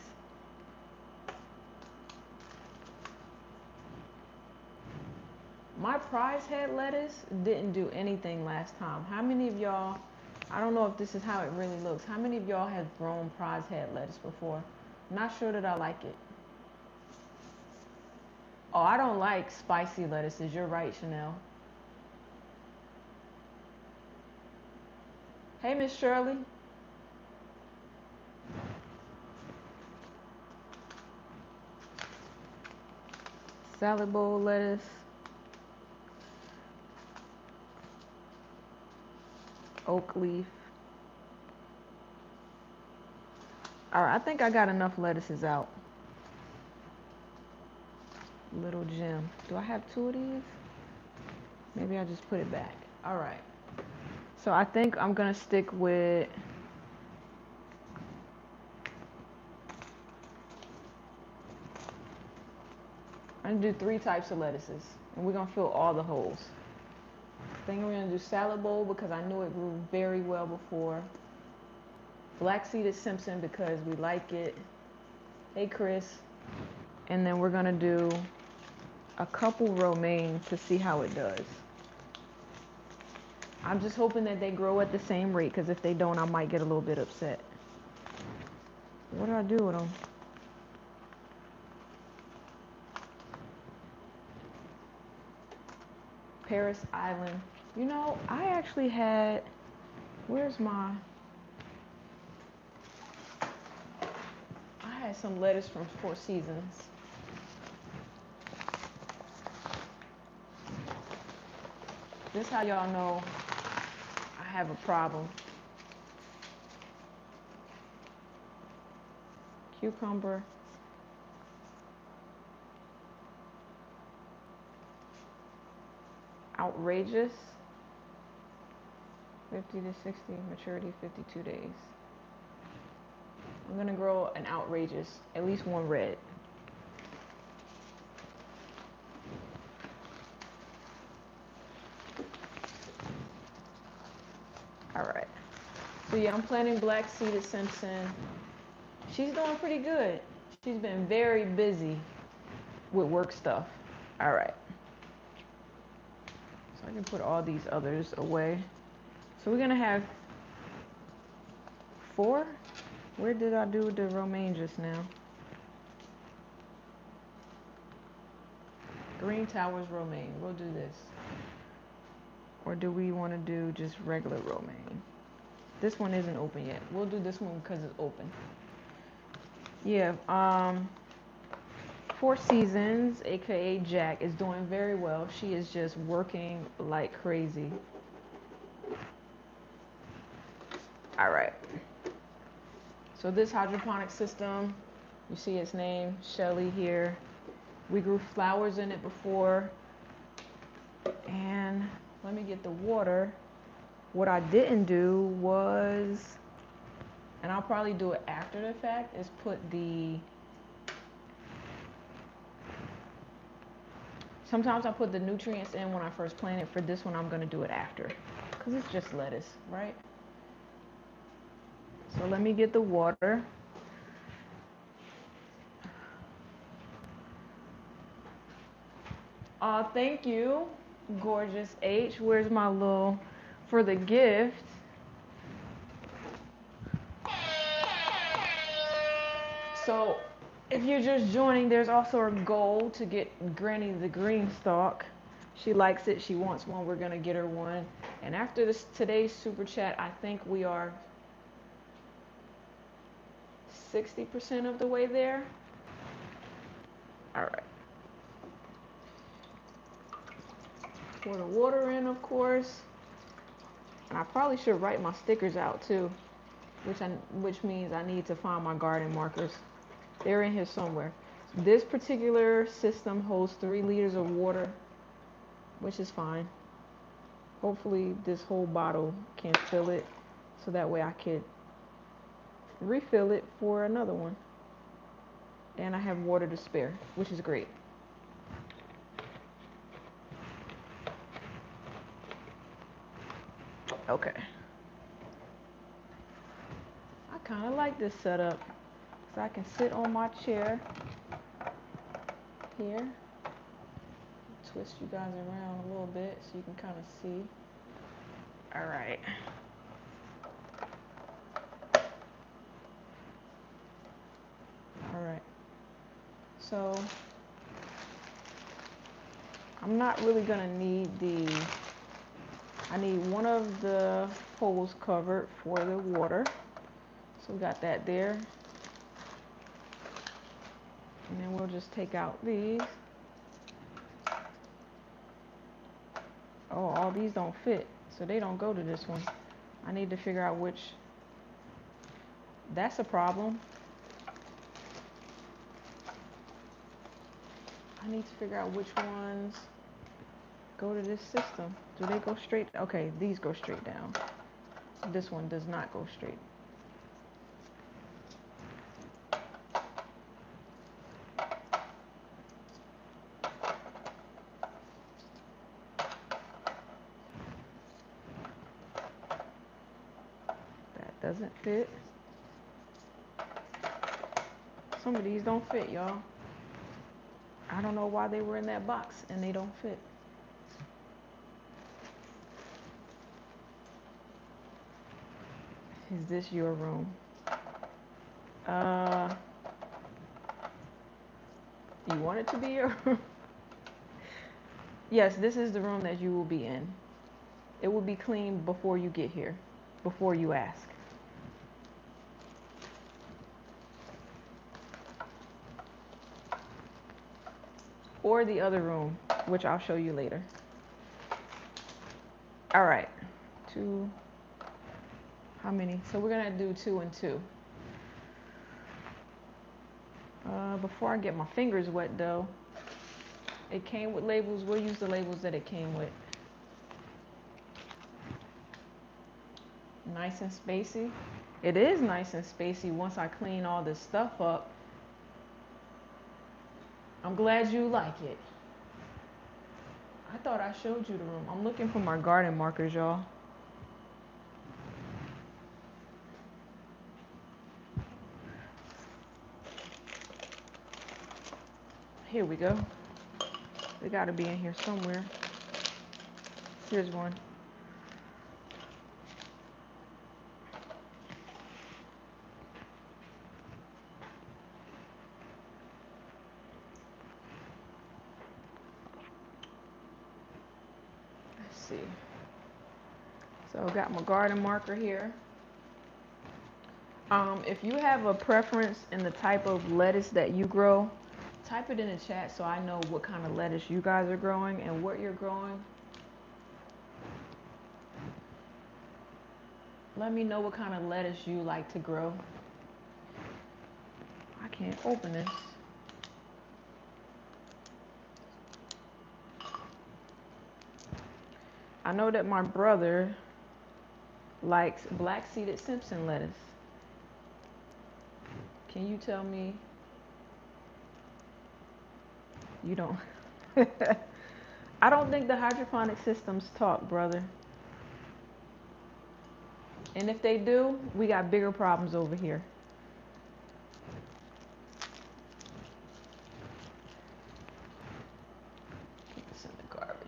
My prize head lettuce didn't do anything last time. How many of y'all, I don't know if this is how it really looks. How many of y'all have grown prize head lettuce before? Not sure that I like it. Oh, I don't like spicy lettuces. You're right, Chanel. Hey, Miss Shirley. Salad bowl lettuce. Oak leaf. All right, I think I got enough lettuces out. Little gem. Do I have 2 of these? Maybe I just put it back. All right. So I think I'm gonna stick with I'm gonna do 3 types of lettuces, and we're gonna fill all the holes. I think we're gonna do salad bowl because I knew it grew very well before. Black seeded Simpson because we like it. Hey, Chris. And then we're gonna do a couple romaine to see how it does. I'm just hoping that they grow at the same rate because if they don't, I might get a little bit upset. What do I do with them? Paris Island. You know, I actually had, where's my, I had some lettuce from Four Seasons. This is how y'all know I have a problem. Cucumber. Outrageous. 50 to 60, maturity 52 days. I'm gonna grow an outrageous, at least one red. All right. So yeah, I'm planting black seeded Simpson. She's doing pretty good. She's been very busy with work stuff. All right. So I can put all these others away. So we're gonna have 4. Where did I do the romaine just now? Green Towers romaine. We'll do this. Or do we want to do just regular romaine? This one isn't open yet. We'll do this one because it's open. Yeah, Four Seasons, aka Jack, is doing very well. She is just working like crazy. All right. So this hydroponic system, you see its name, Shelly here. We grew flowers in it before. And let me get the water. What I didn't do was, and I'll probably do it after the fact, is put the, sometimes I put the nutrients in when I first plant it. For this one, I'm going to do it after, because it's just lettuce, right? So let me get the water. Thank you, gorgeous H. Where's my little, for the gift? So if you're just joining, there's also a goal to get Granny the green stalk. She likes it. She wants one. We're going to get her one. And after this today's super chat, I think we are 60% of the way there. All right. Pour the water in, of course. And I probably should write my stickers out too, which means I need to find my garden markers. They're in here somewhere. This particular system holds 3 liters of water, which is fine. Hopefully this whole bottle can fill it, so that way I could refill it for another one. And I have water to spare, which is great. Okay. I kind of like this setup, so I can sit on my chair here. Twist you guys around a little bit so you can kind of see. All right. All right. So I'm not really gonna need I need one of the holes covered for the water. So we got that there. And then we'll just take out these. Oh, all these don't fit, so they don't go to this one. I need to figure out which. That's a problem. I need to figure out which ones go to this system. Do they go straight? Okay, these go straight down. This one does not go straight. That doesn't fit. Some of these don't fit, y'all. I don't know why they were in that box and they don't fit. Is this your room? You want it to be your room? Yes, this is the room that you will be in. It will be clean before you get here, before you ask. Or the other room, which I'll show you later. All right, 2, how many? So we're gonna do 2 and 2. Before I get my fingers wet though, it came with labels. We'll use the labels that it came with. Nice and spacey. It is nice and spacey once I clean all this stuff up. I'm glad you like it. I thought I showed you the room. I'm looking for my garden markers, y'all. Here we go. They gotta be in here somewhere. Here's one. Let's see. So I got my garden marker here. If you have a preference in the type of lettuce that you grow, Type it in the chat so I know what kind of lettuce you guys are growing and what you're growing. Let me know what kind of lettuce you like to grow. I can't open this. I know that my brother likes black-seeded Simpson lettuce. Can you tell me? You don't. I don't think the hydroponic systems talk, brother. And if they do, we got bigger problems over here. Keep this in the garbage.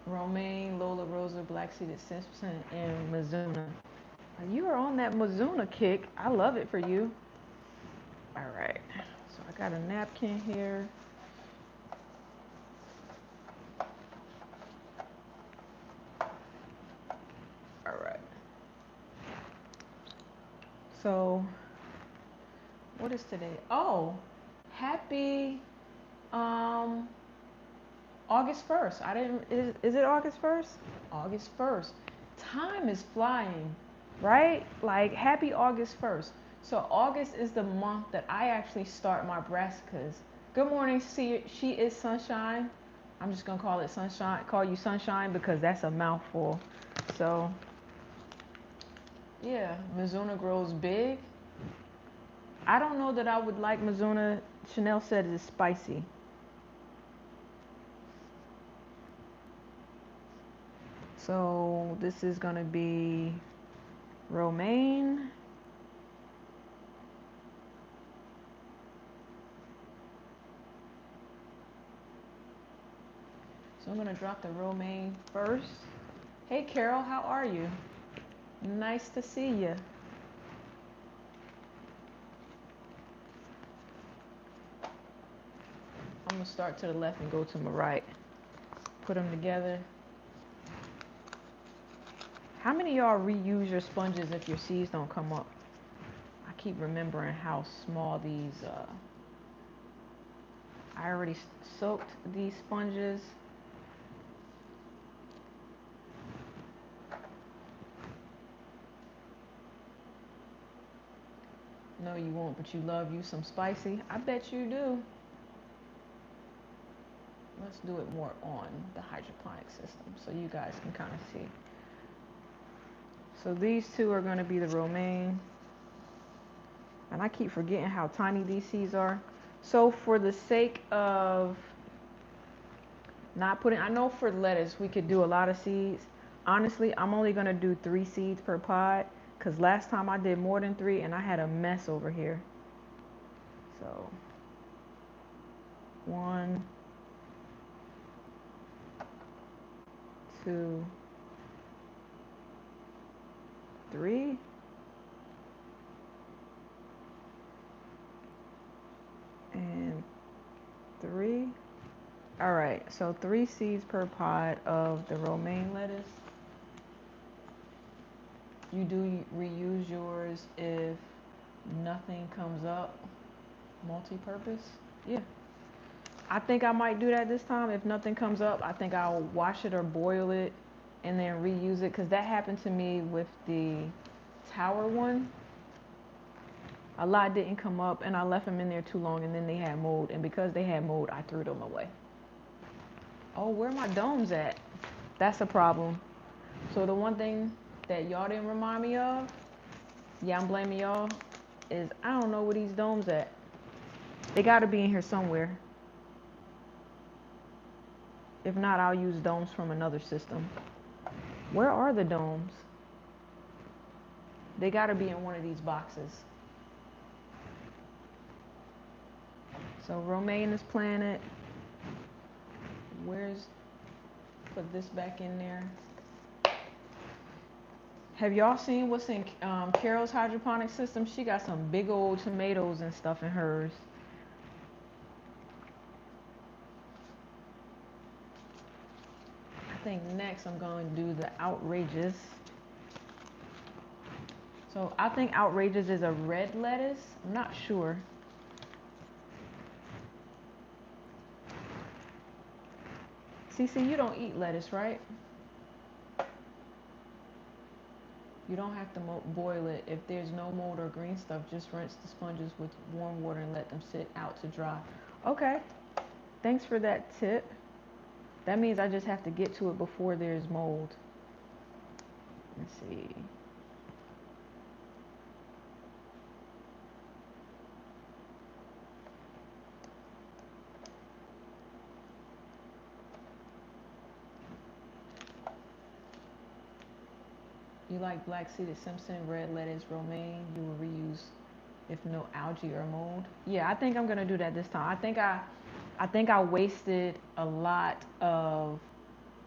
Romaine, Lola Rosa, black-seeded Simpson, and Mizuna. You are on that Mizuna kick. I love it for you. All right. So I got a napkin here. All right. So what is today? Oh, happy August 1st. I didn't is it August 1st? August 1st. Time is flying, right? Like happy August 1st. So August is the month that I actually start my brassicas. Good morning, she is Sunshine. I'm just gonna call it Sunshine, call you Sunshine because that's a mouthful. So yeah, Mizuna grows big. I don't know that I would like Mizuna. Chanel said it's spicy. So this is gonna be romaine. So I'm gonna drop the romaine first. Hey Carol, how are you? Nice to see you. I'm gonna start to the left and go to my right. Put them together. How many of y'all reuse your sponges if your seeds don't come up? I keep remembering how small these, I already soaked these sponges. No, you won't, but you love you some spicy. I bet you do. Let's do it more on the hydroponic system so you guys can kind of see. So these two are going to be the romaine. And I keep forgetting how tiny these seeds are. So for the sake of not putting, I know for lettuce we could do a lot of seeds. Honestly, I'm only going to do 3 seeds per pod because last time I did more than 3 and I had a mess over here. So 1, 2, 3. And 3. All right, so 3 seeds per pod of the romaine lettuce. You do reuse yours if nothing comes up. Multi-purpose? Yeah. I think I might do that this time. If nothing comes up, I think I'll wash it or boil it and then reuse it because that happened to me with the tower one. A lot didn't come up and I left them in there too long and then they had mold. And because they had mold, I threw them away. Oh, where are my domes at? That's a problem. So the one thing that y'all didn't remind me of, yeah, I'm blaming y'all, is I don't know where these domes at. They gotta be in here somewhere. If not, I'll use domes from another system. Where are the domes? They gotta be in one of these boxes. So romaine is planted. Put this back in there. Have y'all seen what's in Carol's hydroponic system? She got some big old tomatoes and stuff in hers. I think next I'm going to do the outrageous. So I think outrageous is a red lettuce. I'm not sure. CC, you don't eat lettuce, right? You don't have to boil it. If there's no mold or green stuff, just rinse the sponges with warm water and let them sit out to dry. Okay, thanks for that tip. That means I just have to get to it before there's mold. Let's see. You like black-seeded Simpson, red lettuce, romaine. You will reuse if no algae or mold. Yeah, I think I'm gonna do that this time. I think I wasted a lot of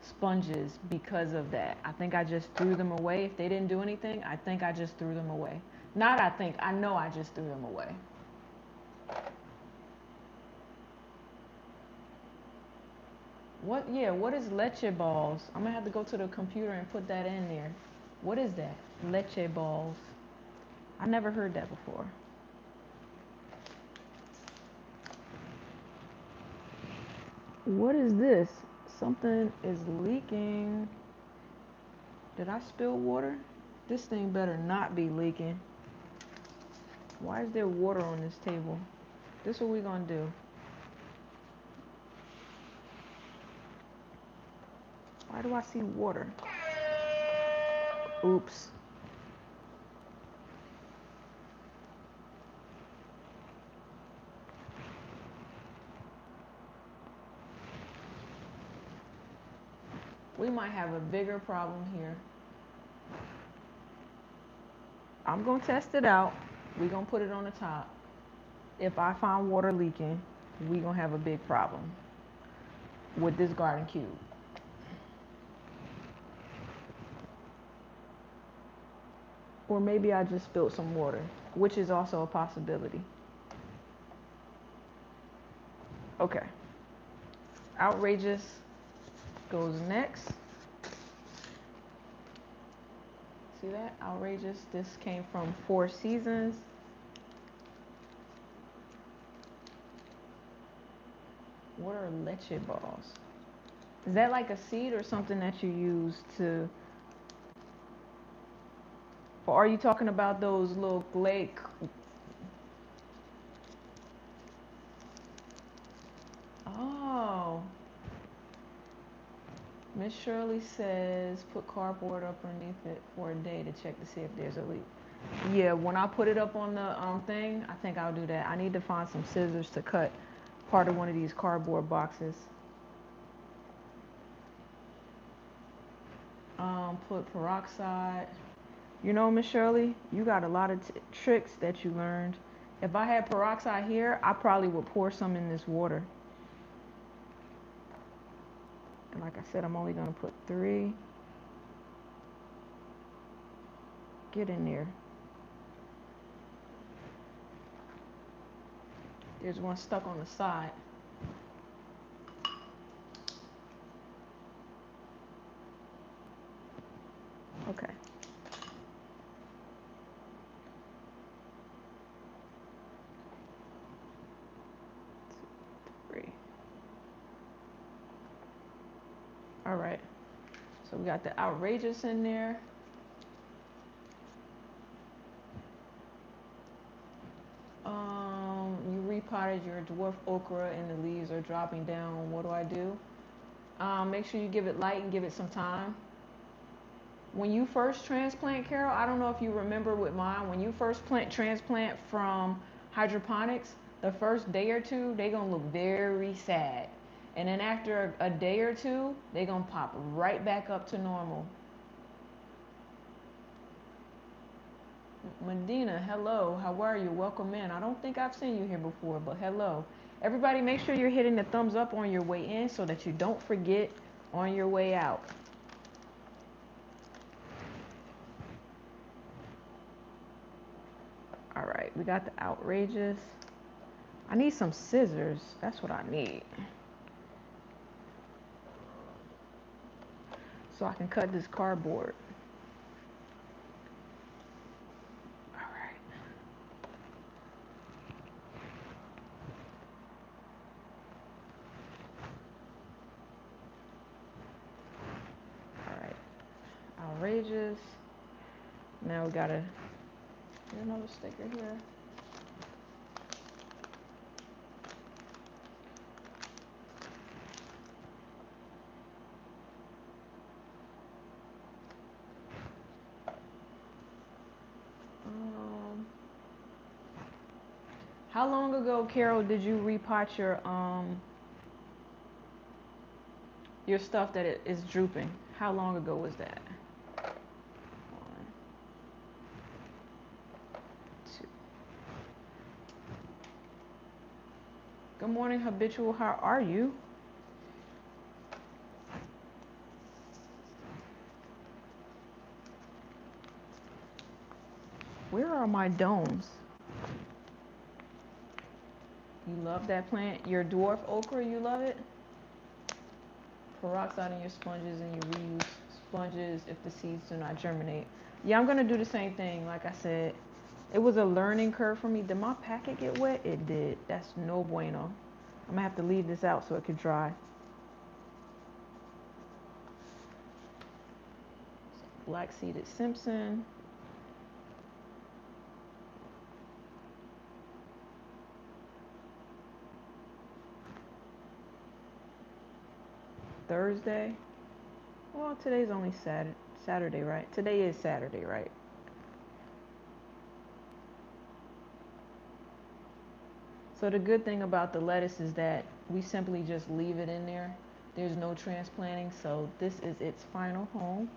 sponges because of that. I think I just threw them away. If they didn't do anything, I think I just threw them away. Not I think, I know I just threw them away. What is leche balls? I'm gonna have to go to the computer and put that in there. What is that? Leche balls. I never heard that before. What is this? Something is leaking. Did I spill water? This thing better not be leaking. Why is there water on this table? This is what we gonna do. Why do I see water? Oops. We might have a bigger problem here. I'm gonna test it out. We're gonna put it on the top. If I find water leaking, we're gonna have a big problem with this garden cube. Or maybe I just spilled some water, which is also a possibility. Okay. Outrageous goes next. See that? Outrageous. This came from Four Seasons. What are leche balls? Is that like a seed or something that you use to... Or are you talking about those little lake... Oh. Miss Shirley says put cardboard up underneath it for a day to check to see if there's a leak. Yeah, when I put it up on the thing, I think I'll do that. I need to find some scissors to cut part of one of these cardboard boxes. Put peroxide. You know, Miss Shirley, you got a lot of tricks that you learned. If I had peroxide here, I probably would pour some in this water. And like I said, I'm only gonna put 3. Get in there. There's one stuck on the side. Okay. 2, 3. All right. So we got the outrageous in there. You repotted your dwarf okra and the leaves are dropping down. What do I do? Make sure you give it light and give it some time. When you first transplant, Carol, I don't know if you remember with mine, when you first transplant from hydroponics, the first day or two, they're going to look very sad. And then after a day or two, they're going to pop right back up to normal. Medina, hello. How are you? Welcome in. I don't think I've seen you here before, but hello. Everybody, make sure you're hitting the thumbs up on your way in so that you don't forget on your way out. All right, we got the outrageous. I need some scissors. That's what I need. so I can cut this cardboard. All right. All right. Outrageous. Now we gotta. There's another sticker here. Um, how long ago, Carol, did you repot your stuff that it is drooping? How long ago was that? 1, 2. Good morning, habitual. How are you? Where are my domes? You love that plant? Your dwarf okra, you love it? Peroxide in your sponges, and you reuse sponges if the seeds do not germinate. Yeah, I'm gonna do the same thing. Like I said, it was a learning curve for me. Did my packet get wet? It did. That's no bueno. I'm gonna have to leave this out so it could dry. Black seeded Simpson. Thursday. Well, today's only Saturday, right? Today is Saturday, right? So the good thing about the lettuce is that we simply just leave it in there. There's no transplanting, so this is its final home.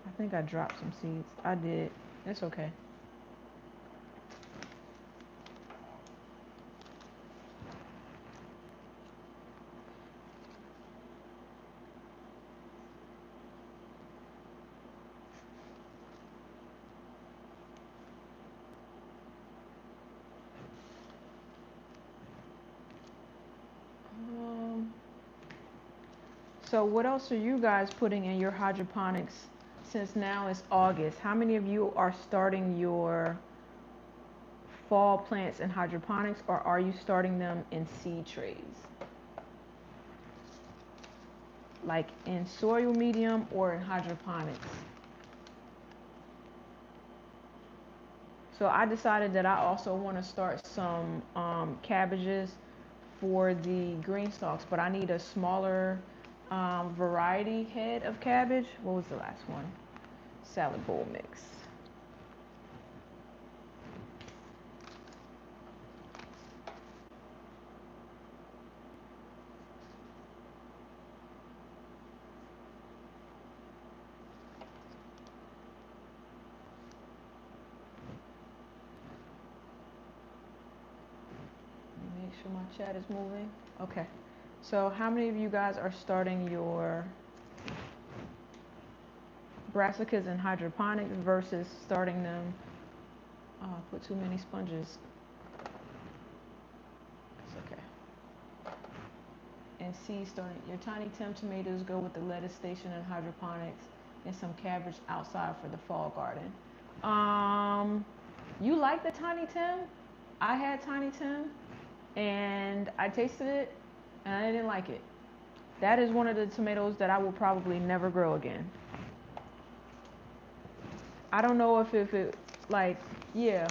I think I dropped some seeds. I did. It's okay. Um, so what else are you guys putting in your hydroponics since now it's August? How many of you are starting your fall plants in hydroponics, or are you starting them in seed trays? Like in soil medium or in hydroponics? So I decided that I also want to start some cabbages for the green stalks, but I need a smaller variety head of cabbage. What was the last one? Salad bowl mix. Make sure my chat is moving. Okay. So how many of you guys are starting your brassicas in hydroponics versus starting them? Oh, I put too many sponges. It's okay. And C, starting your Tiny Tim tomatoes go with the lettuce station in hydroponics, and some cabbage outside for the fall garden. You like the Tiny Tim? I had Tiny Tim and I tasted it and I didn't like it. That is one of the tomatoes that I will probably never grow again. I don't know if it, like, yeah,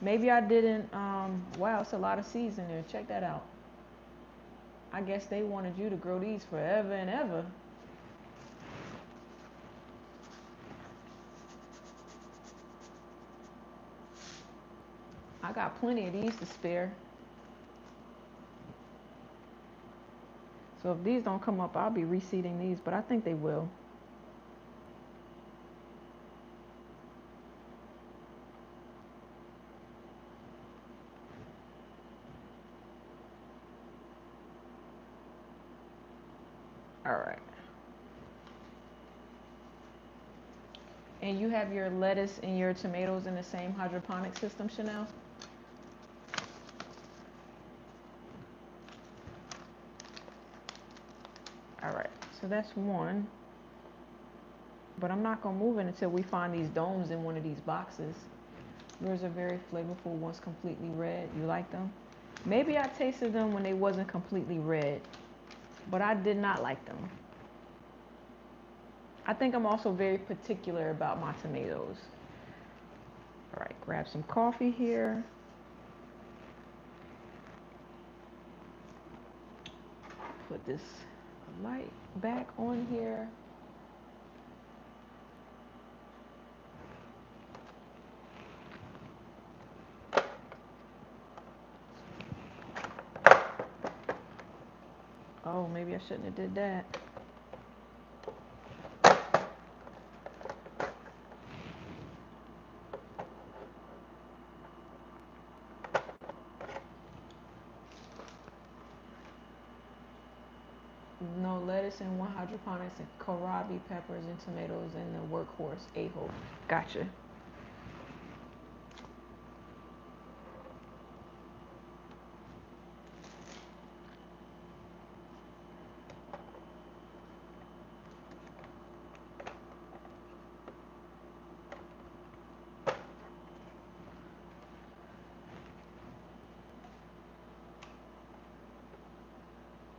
maybe I didn't. Wow, it's a lot of seeds in there. Check that out. I guess they wanted you to grow these forever and ever. I got plenty of these to spare. So if these don't come up, I'll be reseeding these, but I think they will. All right. And you have your lettuce and your tomatoes in the same hydroponic system, Chanel? All right, so that's one. but I'm not gonna move it until we find these domes in one of these boxes. Yours are very flavorful once completely red. You like them? Maybe I tasted them when they wasn't completely red, but I did not like them. I think I'm also very particular about my tomatoes. All right, grab some coffee here. Put this light back on here. Oh, maybe I shouldn't have did that. No lettuce and 1 hydroponics and kohlrabi peppers and tomatoes and the workhorse a-hole. Gotcha.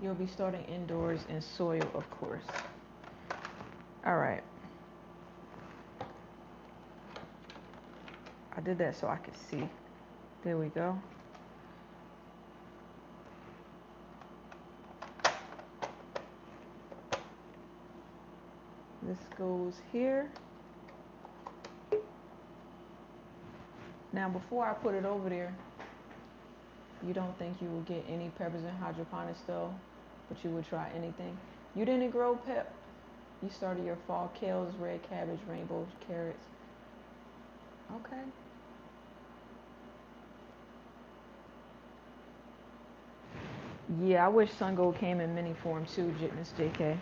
You'll be starting indoors in soil, of course. All right. I did that so I could see. There we go. This goes here. Now, before I put it over there, you don't think you will get any peppers in hydroponics though, but you would try anything. You didn't grow pep. You started your fall kales, red cabbage, rainbow carrots. Okay. Yeah, I wish Sun Gold came in mini form too, Miss JK.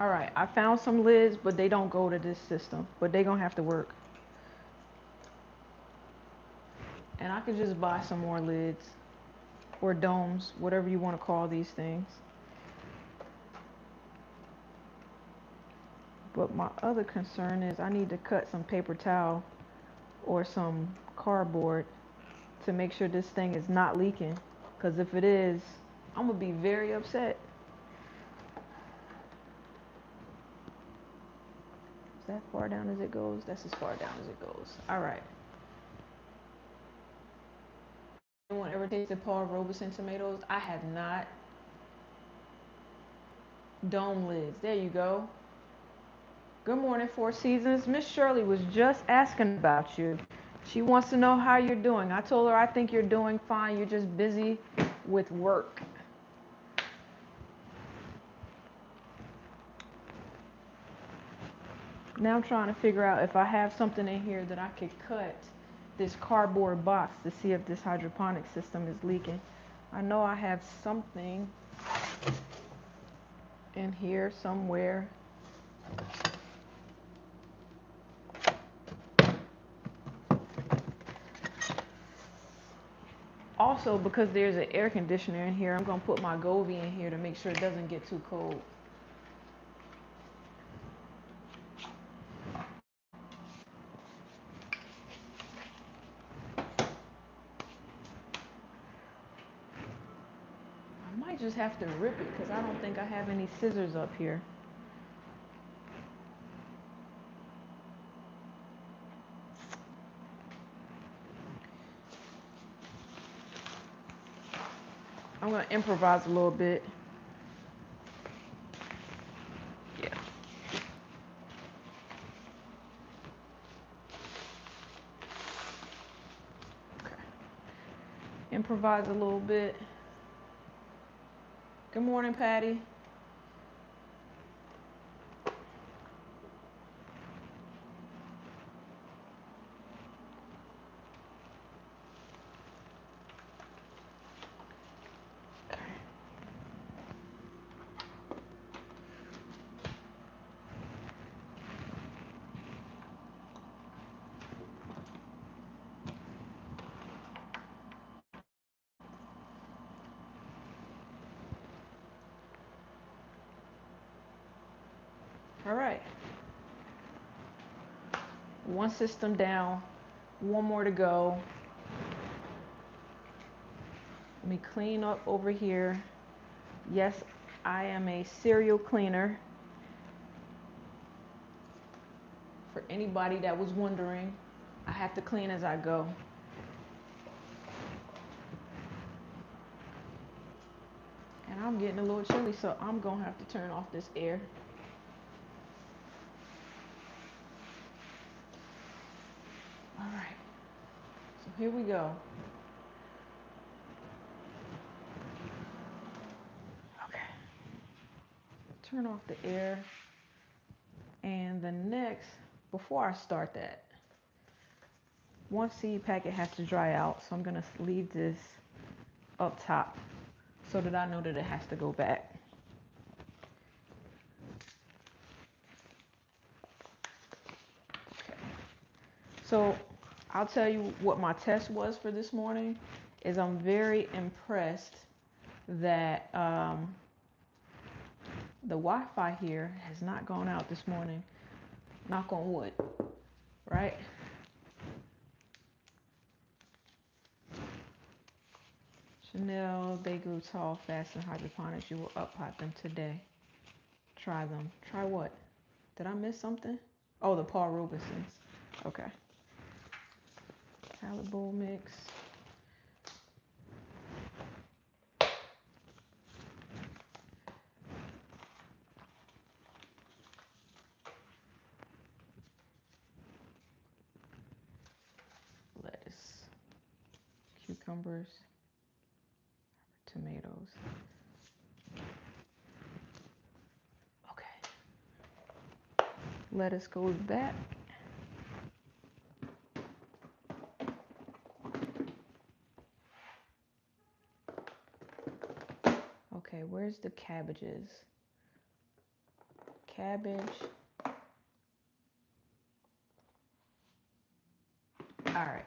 All right, I found some lids, but they don't go to this system, but they gonna have to work. And I could just buy some more lids or domes, whatever you want to call these things. But my other concern is I need to cut some paper towel or some cardboard to make sure this thing is not leaking. Because if it is, I'm going to be very upset. Is that far down as it goes? That's as far down as it goes. All right. Anyone ever tasted Paul Robeson tomatoes? I have not. Dome lids. There you go. Good morning, Four Seasons. Miss Shirley was just asking about you. She wants to know how you're doing. I told her I think you're doing fine. You're just busy with work. Now I'm trying to figure out if I have something in here that I could cut this cardboard box to see if this hydroponic system is leaking. I know I have something in here somewhere. Also, because there's an air conditioner in here, I'm going to put my Govee in here to make sure it doesn't get too cold. I might just have to rip it because I don't think I have any scissors up here. I'm going to improvise a little bit. Yeah. Okay. Improvise a little bit. Good morning, Patty. All right. One system down, one more to go. Let me clean up over here. Yes, I am a serial cleaner. For anybody that was wondering, I have to clean as I go. And I'm getting a little chilly, so I'm gonna have to turn off this air. All right, so here we go. Okay, turn off the air. And the next, before I start that, one seed packet has to dry out, so I'm gonna leave this up top so that I know that it has to go back. Okay. So I'll tell you what my test was for this morning is I'm very impressed that the Wi-Fi here has not gone out this morning. Knock on wood, right? Chanel, they grew tall, fast, in hydroponics. You will up-pot them today. Try them. Try what? Did I miss something? Oh, the Paul Robesons. Okay. Salad bowl mix. Lettuce. Cucumbers. Tomatoes. Okay. Lettuce goes back. Okay, where's the cabbages? Cabbage. All right.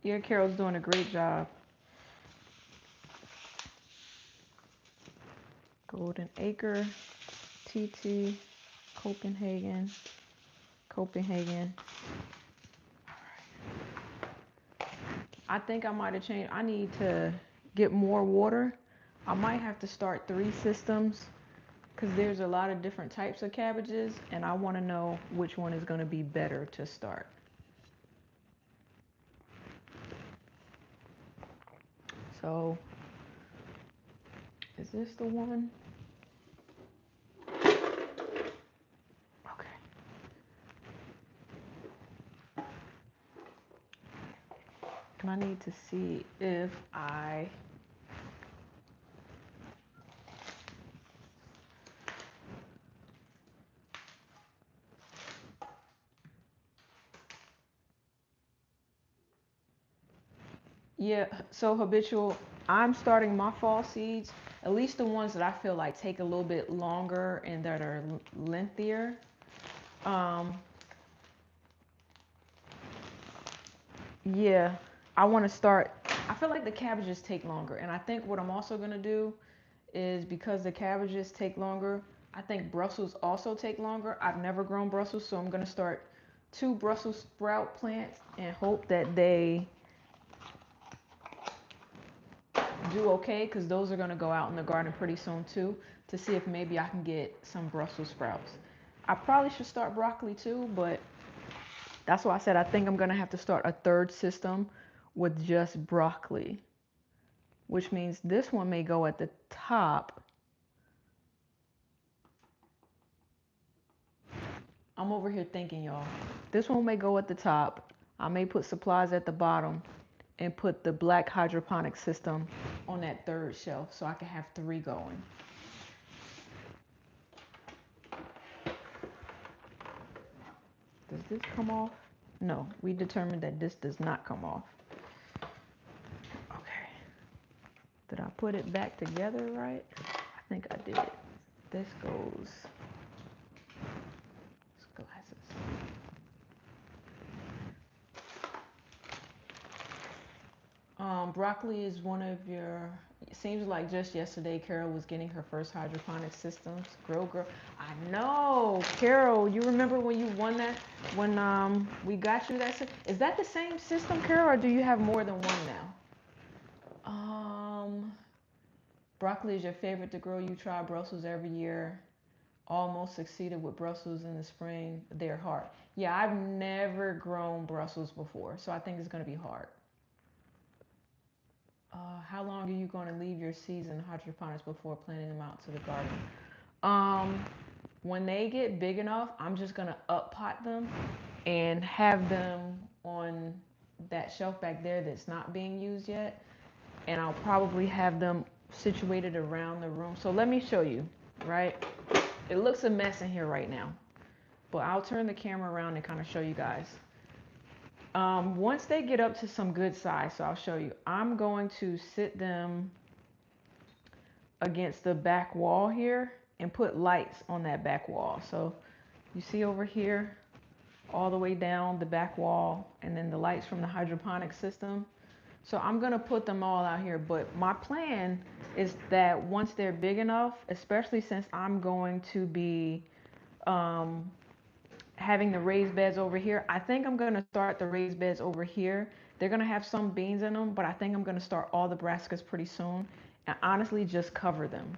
Yeah, Carol's doing a great job. Golden Acre, TT, Copenhagen. I think I might have changed. I need to get more water. I might have to start 3 systems because there's a lot of different types of cabbages and I want to know which one is going to be better to start. So, is this the one? Okay. And I need to see if I Yeah, so habitual. I'm starting my fall seeds, at least the ones that I feel like take a little bit longer and that are lengthier. Um, yeah, I want to start. I feel like the cabbages take longer, and I think what I'm also gonna do is because the cabbages take longer, I think Brussels also take longer. I've never grown Brussels, so I'm gonna start 2 Brussels sprout plants and hope that they do okay because those are going to go out in the garden pretty soon too to see if maybe I can get some Brussels sprouts. I probably should start broccoli too, but that's why I said I think I'm going to have to start a 3rd system with just broccoli, which means this one may go at the top. I'm over here thinking, y'all. This one may go at the top. I may put supplies at the bottom and put the black hydroponic system on that 3rd shelf so I can have 3 going. Does this come off? No, we determined that this does not come off. Okay. Did I put it back together right? I think I did. This goes. Glasses. Broccoli is one of your. It seems like just yesterday, Carol was getting her first hydroponic systems. Grow, grow. I know, Carol. You remember when you won that? When we got you that? Is that the same system, Carol, or do you have more than one now? Broccoli is your favorite to grow. You try Brussels every year. Almost succeeded with Brussels in the spring. They're hard. Yeah, I've never grown Brussels before, so I think it's going to be hard. How long are you going to leave your seeds in hydroponics before planting them out to the garden? Um, when they get big enough, I'm just going to up pot them and have them on that shelf back there that's not being used yet. And I'll probably have them situated around the room. So let me show you, right? It looks a mess in here right now, but I'll turn the camera around and kind of show you guys. Once they get up to some good size, so I'll show you, I'm going to sit them against the back wall here and put lights on that back wall. So you see over here, all the way down the back wall, and then the lights from the hydroponic system. So I'm going to put them all out here, but my plan is that once they're big enough, especially since I'm going to be having the raised beds over here, I think I'm going to start the raised beds over here. They're going to have some beans in them, but I think I'm going to start all the brassicas pretty soon and honestly just cover them.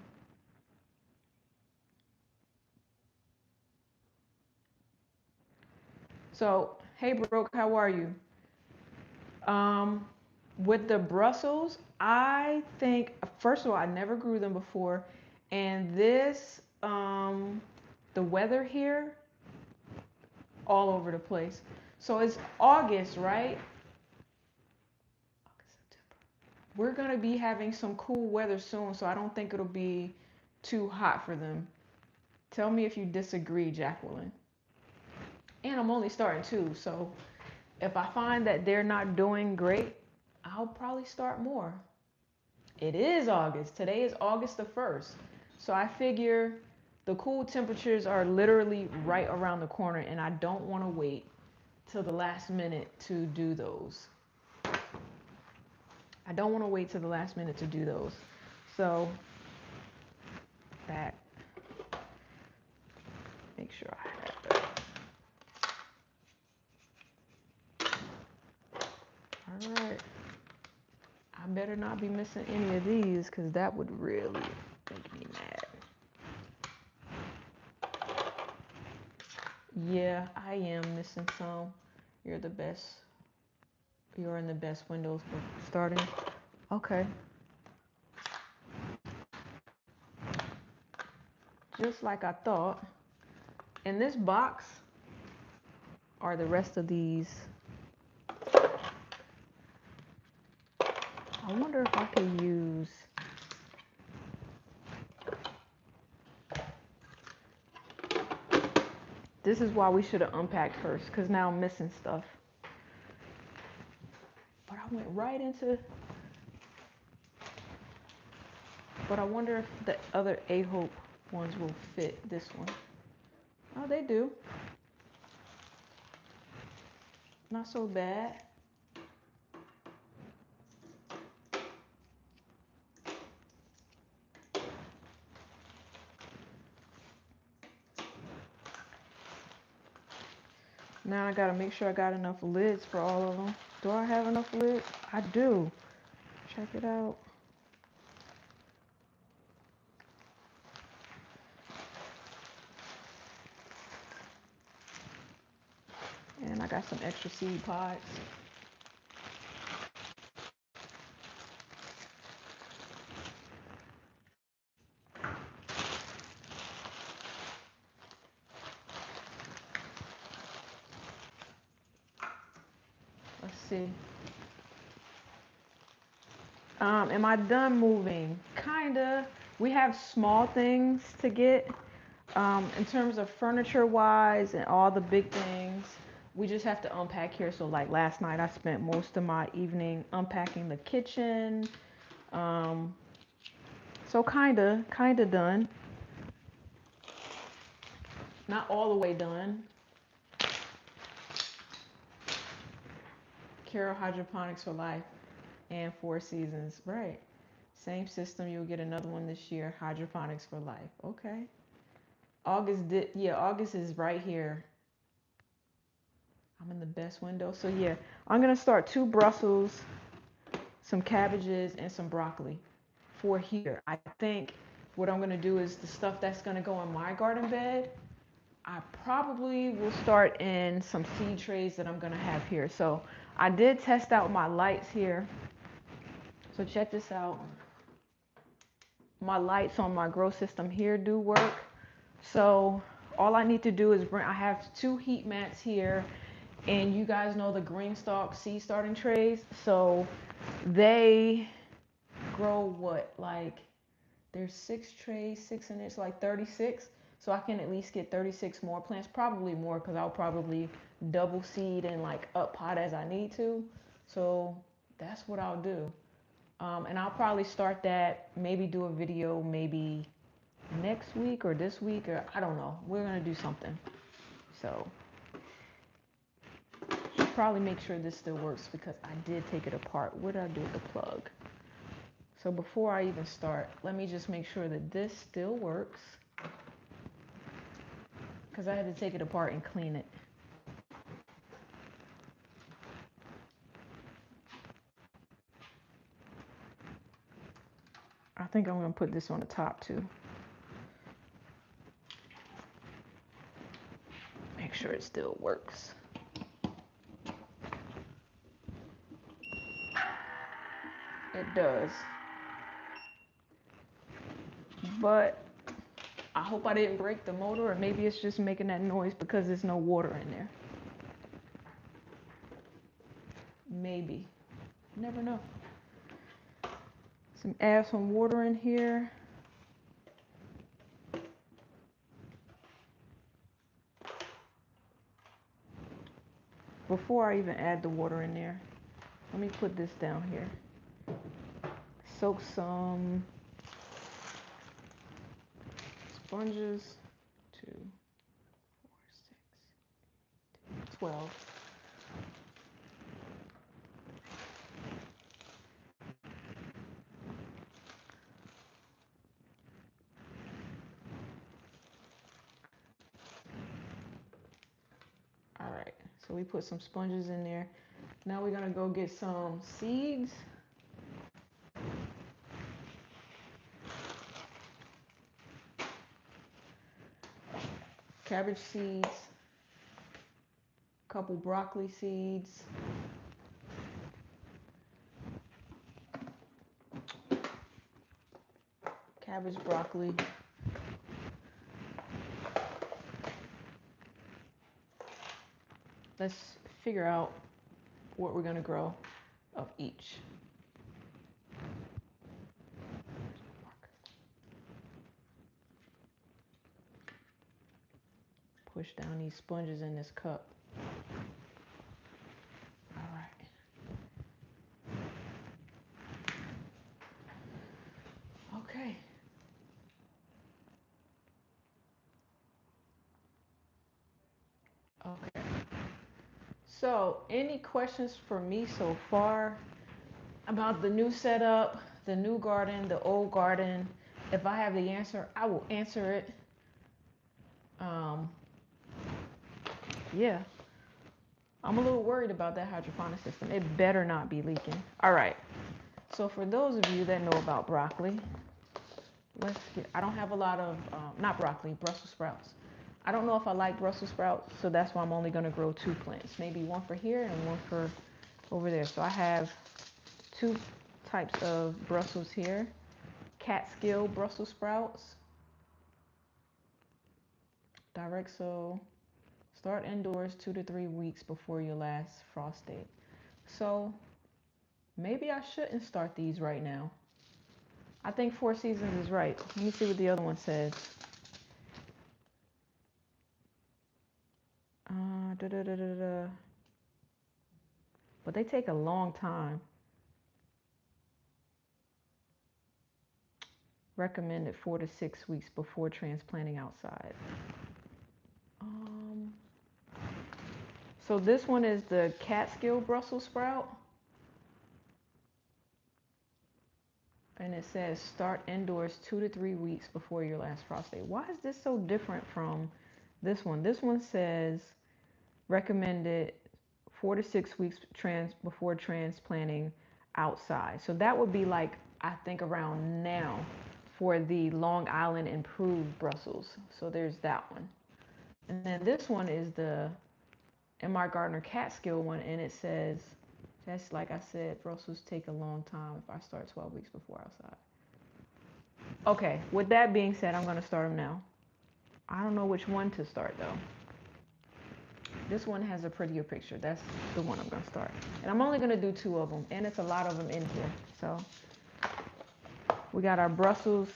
So, hey Brooke, how are you? Um, with the Brussels, I think, first of all, I never grew them before. And this, the weather here, all over the place. So it's August, right? We're going to be having some cool weather soon, so I don't think it'll be too hot for them. Tell me if you disagree, Jacqueline. And I'm only starting two, so if I find that they're not doing great, I'll probably start more. It is August. Today is August the 1st. So I figure the cool temperatures are literally right around the corner, and I don't want to wait till the last minute to do those. I don't want to wait till the last minute to do those. So that, make sure I have that. All right. I better not be missing any of these because that would really make me mad. Yeah, I am missing some. You're the best. You're in the best windows for starting. Okay. Just like I thought. In this box are the rest of these. I wonder if I could use. This is why we should have unpacked first, because now I'm missing stuff. But I went right into. But I wonder if the other A-Hope ones will fit this one. Oh, they do. Not so bad. Now I gotta make sure I got enough lids for all of them. Do I have enough lids? I do. Check it out. And I got some extra seed pods. Let's see. Am I done moving? Kinda. We have small things to get. In terms of furniture wise and all the big things, we just have to unpack here. So like last night I spent most of my evening unpacking the kitchen. So kinda done. Not all the way done. Carol Hydroponics for Life. and Four Seasons. Right. Same system. You'll get another one this year. Hydroponics for life. Okay. August is right here. I'm in the best window. So yeah, I'm gonna start 2 Brussels, some cabbages, and some broccoli for here. I think what I'm gonna do is the stuff that's gonna go in my garden bed, I probably will start in some seed trays that I'm gonna have here. So I did test out my lights here. So check this out. My lights on my grow system here do work. So all I need to do is I have 2 heat mats here, and you guys know the green stalk seed starting trays. So they grow what, like there's 6 trays, 6 and it's like 36. So I can at least get 36 more plants, probably more, because I'll probably double seed and like up pot as I need to. So that's what I'll do. And I'll probably start that, maybe do a video maybe next week or this week, or I don't know. We're gonna do something. So probably make sure this still works because I did take it apart. What did I do with the plug? So before I even start, let me just make sure that this still works, because I had to take it apart and clean it. I think I'm gonna put this on the top too. Make sure it still works. It does. But I hope I didn't break the motor, or maybe it's just making that noise because there's no water in there. Maybe. Never know. Add some water in here. Before I even add the water in there, let me put this down here. Soak some sponges. 2, 4, 6, 12. All right, so we put some sponges in there. Now we're gonna go get some seeds. Cabbage seeds, a couple broccoli seeds, cabbage, broccoli. Let's figure out what we're gonna grow of each. Push down these sponges in this cup. All right. Okay. Okay. So, any questions for me so far about the new setup, the new garden, the old garden? If I have the answer, I will answer it. Yeah. I'm a little worried about that hydroponic system. It better not be leaking. All right. So for those of you that know about broccoli, I don't have a lot of, not broccoli, Brussels sprouts. I don't know if I like Brussels sprouts, so that's why I'm only going to grow 2 plants. Maybe one for here and one for over there. So I have 2 types of Brussels here. Catskill Brussels sprouts. Direct sow. Start indoors 2 to 3 weeks before your last frost date. So maybe I shouldn't start these right now. I think Four Seasons is right. Let me see what the other one says. But they take a long time. Recommended 4 to 6 weeks before transplanting outside. So this one is the Catskill Brussels sprout. And it says start indoors 2 to 3 weeks before your last frost day. Why is this so different from this one? This one says recommended 4 to 6 weeks before transplanting outside. So that would be like, I think, around now for the Long Island improved Brussels. So there's that one. And then this one is the M.R. Gardner Catskill one, and it says, just like I said, Brussels take a long time if I start 12 weeks before outside. Okay, with that being said, I'm going to start them now. I don't know which one to start though. This one has a prettier picture. That's the one I'm going to start. And I'm only going to do 2 of them, and it's a lot of them in here. So we got our Brussels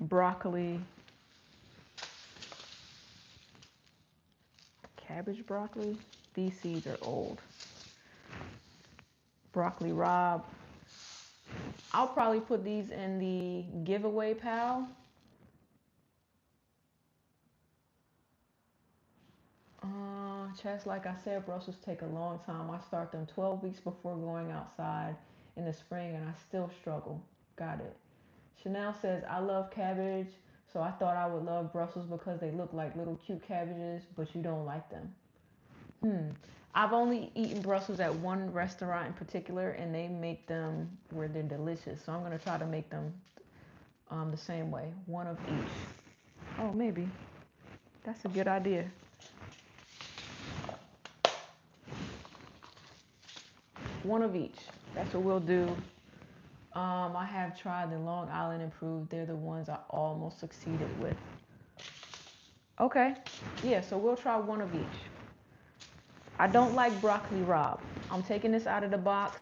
broccoli, cabbage broccoli. These seeds are old. Broccoli Rob. I'll probably put these in the giveaway pile. Just like I said, Brussels take a long time. I start them 12 weeks before going outside in the spring, and I still struggle. Got it. Chanel says, I love cabbage, so I thought I would love Brussels because they look like little cute cabbages, but you don't like them. I've only eaten Brussels at one restaurant in particular, and they make them where they're delicious. So I'm going to try to make them the same way, one of each. Oh, maybe. That's a good idea. One of each. That's what we'll do. I have tried the Long Island improved. They're the ones I almost succeeded with. Okay. Yeah, so we'll try one of each. I don't like broccoli Rob. I'm taking this out of the box.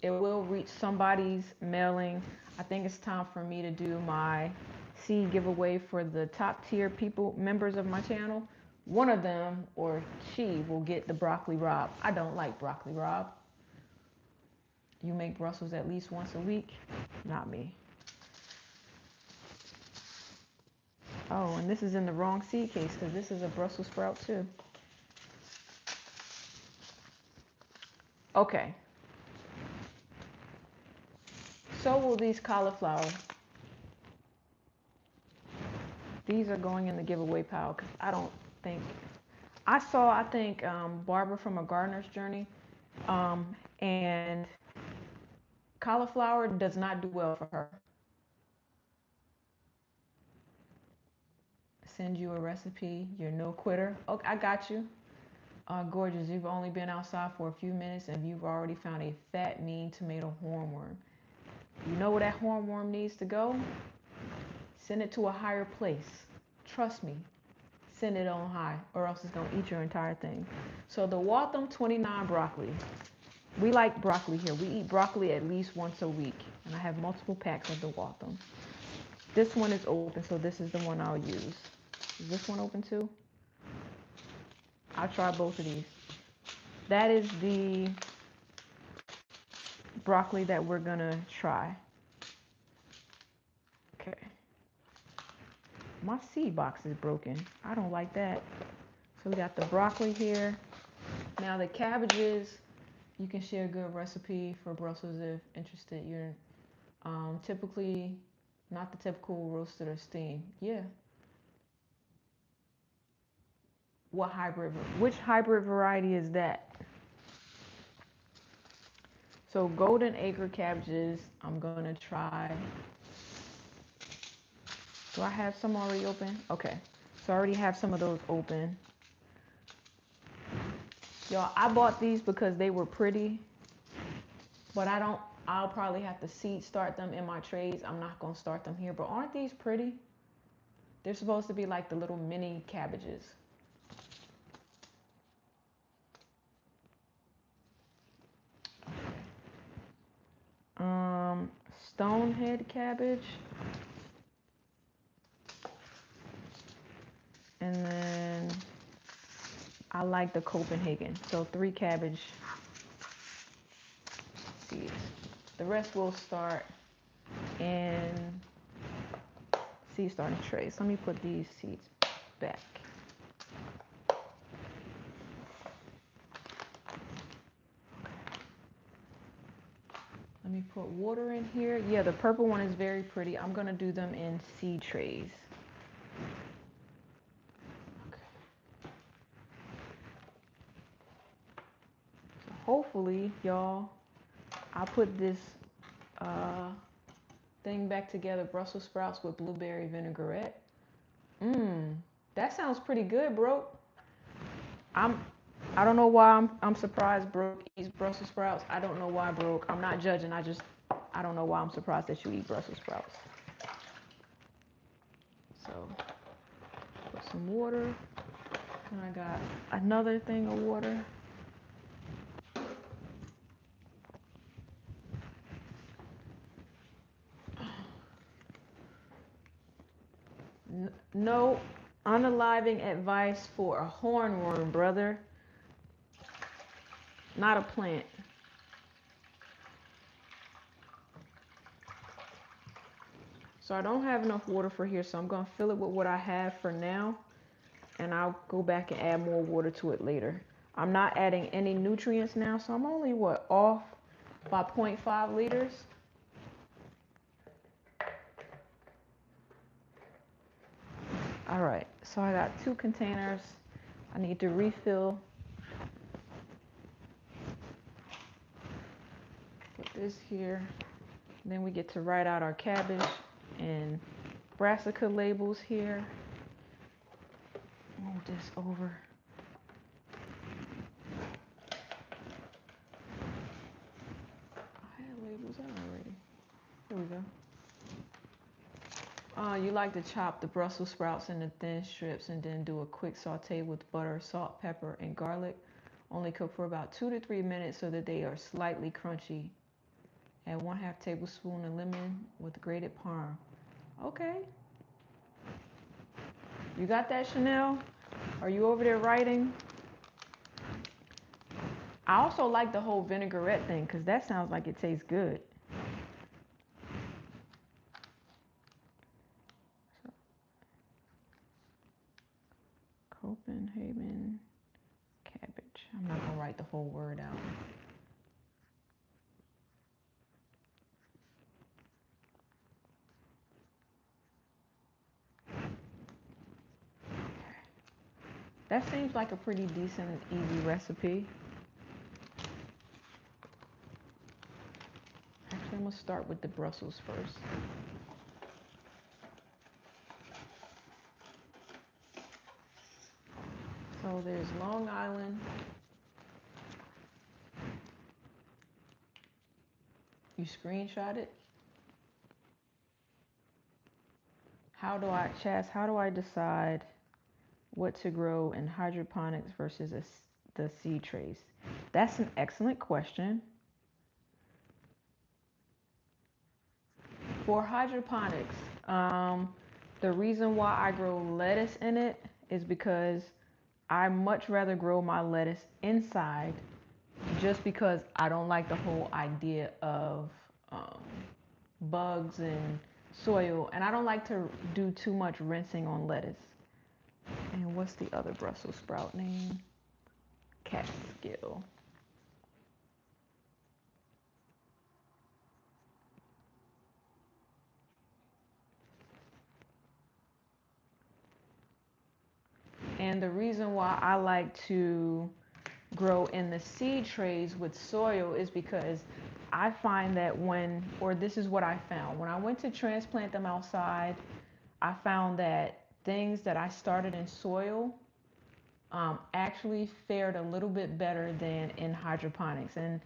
It will reach somebody's mailing. I think it's time for me to do my seed giveaway for the top tier people, members of my channel. One of them, or she, will get the broccoli Rob. I don't like broccoli Rob. You make Brussels at least once a week? Not me. Oh, and this is in the wrong seed case because this is a Brussels sprout too. Okay. So will these cauliflower. These are going in the giveaway pile because I don't think... I think, Barbara from A Gardener's Journey, and cauliflower does not do well for her. Send you a recipe. You're no quitter. Okay, I got you. Gorgeous. You've only been outside for a few minutes and you've already found a fat, mean tomato hornworm. You know where that hornworm needs to go? Send it to a higher place. Trust me. Send it on high or else it's going to eat your entire thing. So the Waltham 29 broccoli. We like broccoli here. We eat broccoli at least once a week. And I have multiple packs of the Waltham. This one is open, so this is the one I'll use. Is this one open too? I'll try both of these. That is the broccoli that we're gonna try. Okay. My seed box is broken. I don't like that. So we got the broccoli here. Now the cabbages, you can share a good recipe for Brussels if interested. You're typically not the typical roasted or steamed. Yeah. What hybrid? Which hybrid variety is that? So golden acre cabbages, I'm gonna try. Do I have some already open? Okay, so I already have some of those open. Y'all, I bought these because they were pretty, but I'll probably have to seed start them in my trays. I'm not gonna start them here, but aren't these pretty? They're supposed to be like the little mini cabbages. Stonehead cabbage. And then I like the Copenhagen. So 3 cabbage seeds. The rest will start in seed starting trays. Let me put these seeds back. put water in here. Yeah, the purple one is very pretty. I'm gonna do them in seed trays. Okay. So hopefully, y'all, I'll put this thing back together, Brussels sprouts with blueberry vinaigrette. Mmm, that sounds pretty good, bro. I'm I don't know why I'm surprised Brooke eats Brussels sprouts. I don't know why, Brooke. I'm not judging. I don't know why I'm surprised that you eat Brussels sprouts. So put some water. And I got another thing of water. No unaliving advice for a hornworm, brother. Not a plant. So I don't have enough water for here, so I'm going to fill it with what I have for now. And I'll go back and add more water to it later. I'm not adding any nutrients now, so I'm only, off by 0.5 liters. All right, so I got 2 containers. I need to refill. Put this here. Then we get to write out our cabbage and brassica labels here. Move this over. I had labels out already. Here we go. You like to chop the Brussels sprouts into thin strips and then do a quick saute with butter, salt, pepper, and garlic. Only cook for about 2 to 3 minutes so that they are slightly crunchy. Add 1/2 tablespoon of lemon with grated parm. Okay. You got that, Chanel? Are you over there writing? I also like the whole vinaigrette thing because that sounds like it tastes good. So, Copenhagen cabbage. I'm not going to write the whole word out. That seems like a pretty decent and easy recipe. Actually, I'm going to start with the Brussels first. So there's Long Island. You screenshot it? How do I decide what to grow in hydroponics versus the seed trays? That's an excellent question. For hydroponics, the reason why I grow lettuce in it is because I much rather grow my lettuce inside just because I don't like the whole idea of bugs and soil, and I don't like to do too much rinsing on lettuce. And what's the other Brussels sprout name? Catskill. And the reason why I like to grow in the seed trays with soil is because I find that this is what I found. When I went to transplant them outside, I found that things that I started in soil actually fared a little bit better than in hydroponics. And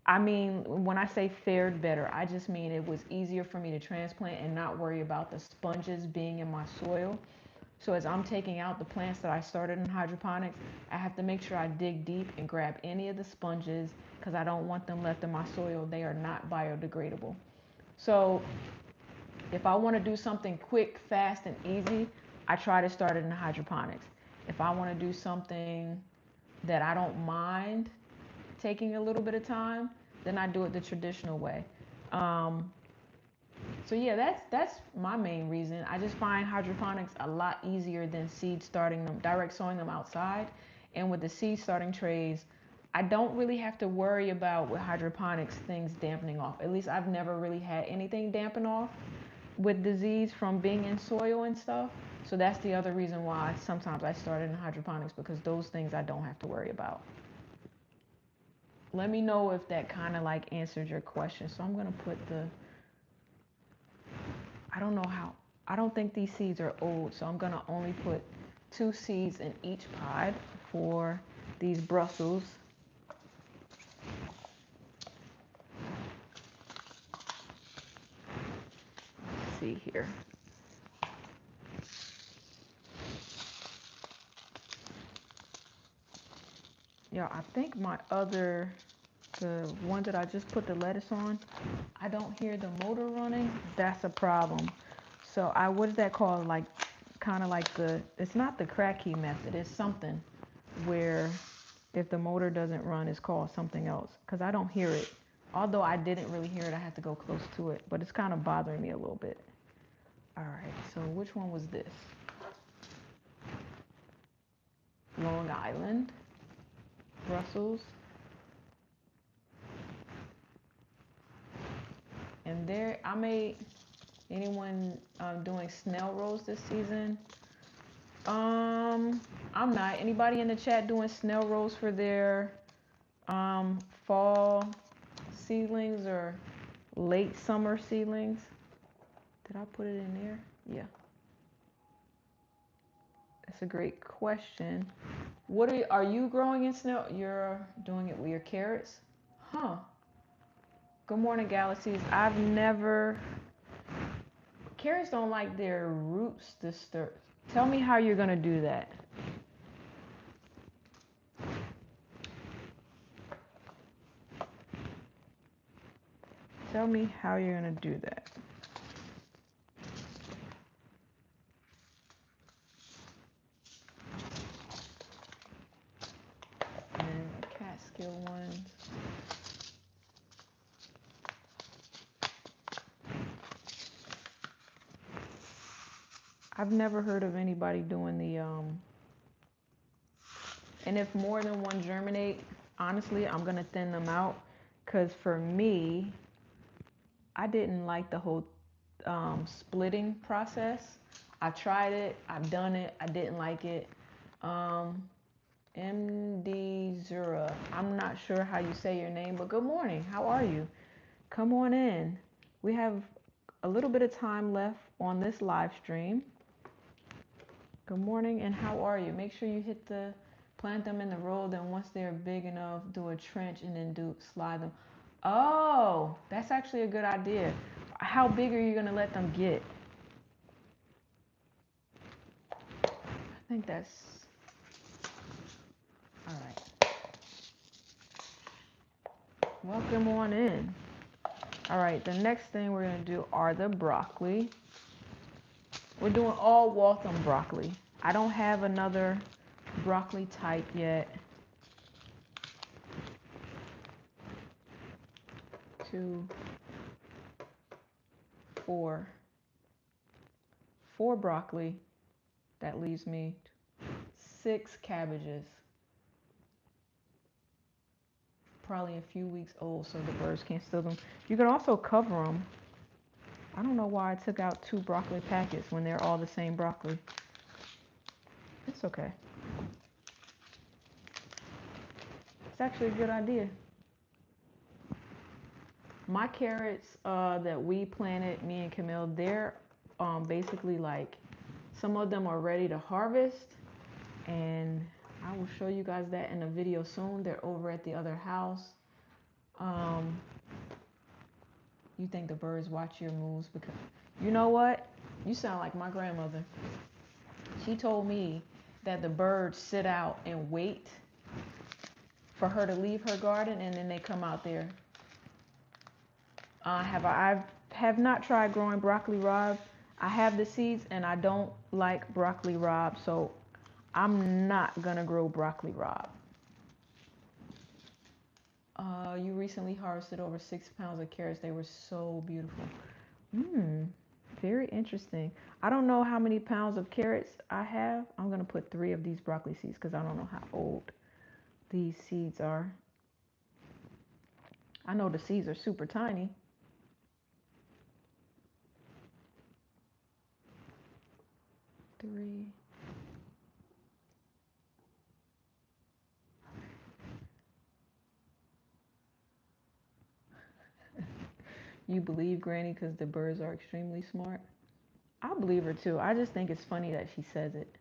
I mean, when I say fared better, I just mean it was easier for me to transplant and not worry about the sponges being in my soil. So as I'm taking out the plants that I started in hydroponics, I have to make sure I dig deep and grab any of the sponges because I don't want them left in my soil. They are not biodegradable. So if I want to do something quick, fast, and easy, I try to start it in hydroponics. If I want to do something that I don't mind taking a little bit of time, then I do it the traditional way. So yeah, that's my main reason. I just find hydroponics a lot easier than direct sowing them outside. And with the seed starting trays, I don't really have to worry about with hydroponics things dampening off. At least I've never really had anything dampen off with disease from being in soil and stuff. So that's the other reason why sometimes I started in hydroponics, because those things I don't have to worry about. Let me know if that kind of like answered your question. So I'm going to put I don't know how, I don't think these seeds are old. So I'm going to only put 2 seeds in each pod for these Brussels. Let's see here. Yeah, I think the one that I just put the lettuce on, I don't hear the motor running. That's a problem. So what is that called? Like, kind of like it's not the crack key method. It's something where if the motor doesn't run, it's called something else. Because I don't hear it. Although I didn't really hear it, I had to go close to it. But it's kind of bothering me a little bit. All right, so which one was this? Long Island, Brussels. And there, I made anyone doing snail rolls this season. I'm not. Anybody in the chat doing snail rolls for their fall seedlings or late summer seedlings? Did I put it in there? Yeah. That's a great question. What are you growing in snail? You're doing it with your carrots? Huh. Good morning, galaxies. I've never. Carrots don't like their roots disturbed. Tell me how you're gonna do that. Tell me how you're gonna do that. And the Catskill ones. I've never heard of anybody doing the and if more than one germinate, honestly, I'm gonna thin them out, because for me, I didn't like the whole splitting process. I tried it, I've done it, I didn't like it. MD Zura, I'm not sure how you say your name, but good morning, how are you? Come on in. We have a little bit of time left on this live stream. Good morning, and how are you? Make sure you plant them in the row, then once they're big enough, do a trench and then slide them. Oh, that's actually a good idea. How big are you gonna let them get? I think that's, all right. Welcome on in. All right, the next thing we're gonna do are the broccoli. We're doing all Waltham broccoli. I don't have another broccoli type yet. 2, 4. 4 broccoli. That leaves me 6 cabbages. Probably a few weeks old, so the birds can't steal them. You can also cover them. I don't know why I took out 2 broccoli packets when they're all the same broccoli. It's okay. It's actually a good idea. My carrots that we planted, me and Camille, they're basically like, some of them are ready to harvest, and I will show you guys that in a video soon. They're over at the other house. You think the birds watch your moves? Because you know what? You sound like my grandmother. She told me that the birds sit out and wait for her to leave her garden, and then they come out there. I have not tried growing broccoli rabe. I have the seeds, and I don't like broccoli rabe, so I'm not gonna grow broccoli rabe. You recently harvested over 6 pounds of carrots. They were so beautiful. Very interesting. I don't know how many pounds of carrots I have. I'm gonna put 3 of these broccoli seeds because I don't know how old these seeds are. I know the seeds are super tiny. Three. You believe Granny because the birds are extremely smart? I believe her too. I just think it's funny that she says it.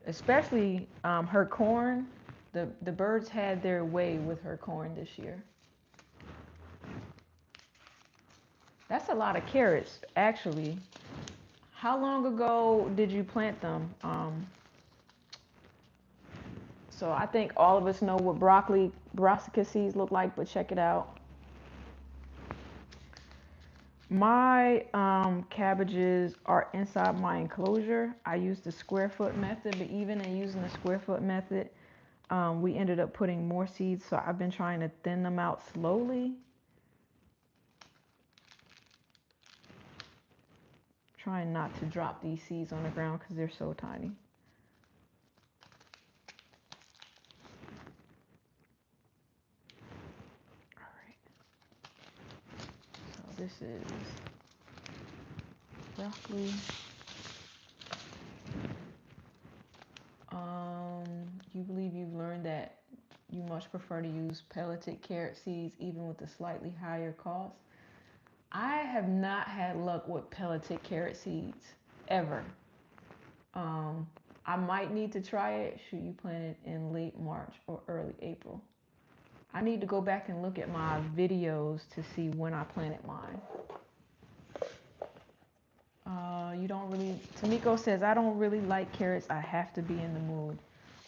Especially her corn. The birds had their way with her corn this year. That's a lot of carrots, actually. How long ago did you plant them? So I think all of us know what brassica seeds look like, but check it out. My cabbages are inside my enclosure. I used the square foot method, but even in using the square foot method, we ended up putting more seeds. So I've been trying to thin them out slowly. Trying not to drop these seeds on the ground because they're so tiny. All right. So this is broccoli. You believe you've learned that you much prefer to use pelleted carrot seeds even with the slightly higher cost. I have not had luck with pelleted carrot seeds ever. Um, I might need to try it should you plant it in late March or early April. I need to go back and look at my videos to see when I planted mine. You don't really, Tamiko says, I don't really like carrots. I have to be in the mood.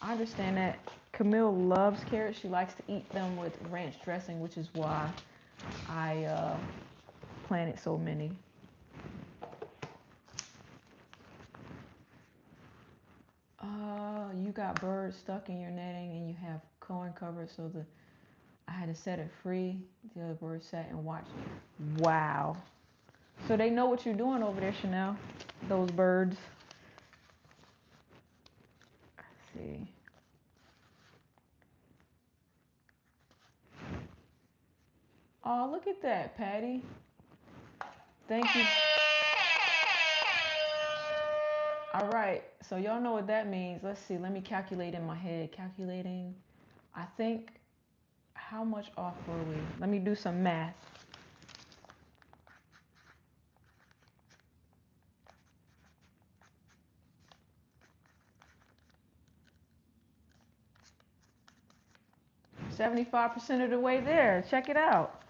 I understand that. Camille loves carrots. She likes to eat them with ranch dressing, which is why I planted so many. You got birds stuck in your netting and you have corn covered, so I had to set it free. The other birds sat and watched. Wow. So they know what you're doing over there, Chanel. Those birds. Let's see. Oh, look at that, Patty. Thank you. All right, so y'all know what that means. Let's see. Let me calculate in my head. Calculating. I think, how much off were we? Let me do some math. $75% of the way there. Check it out.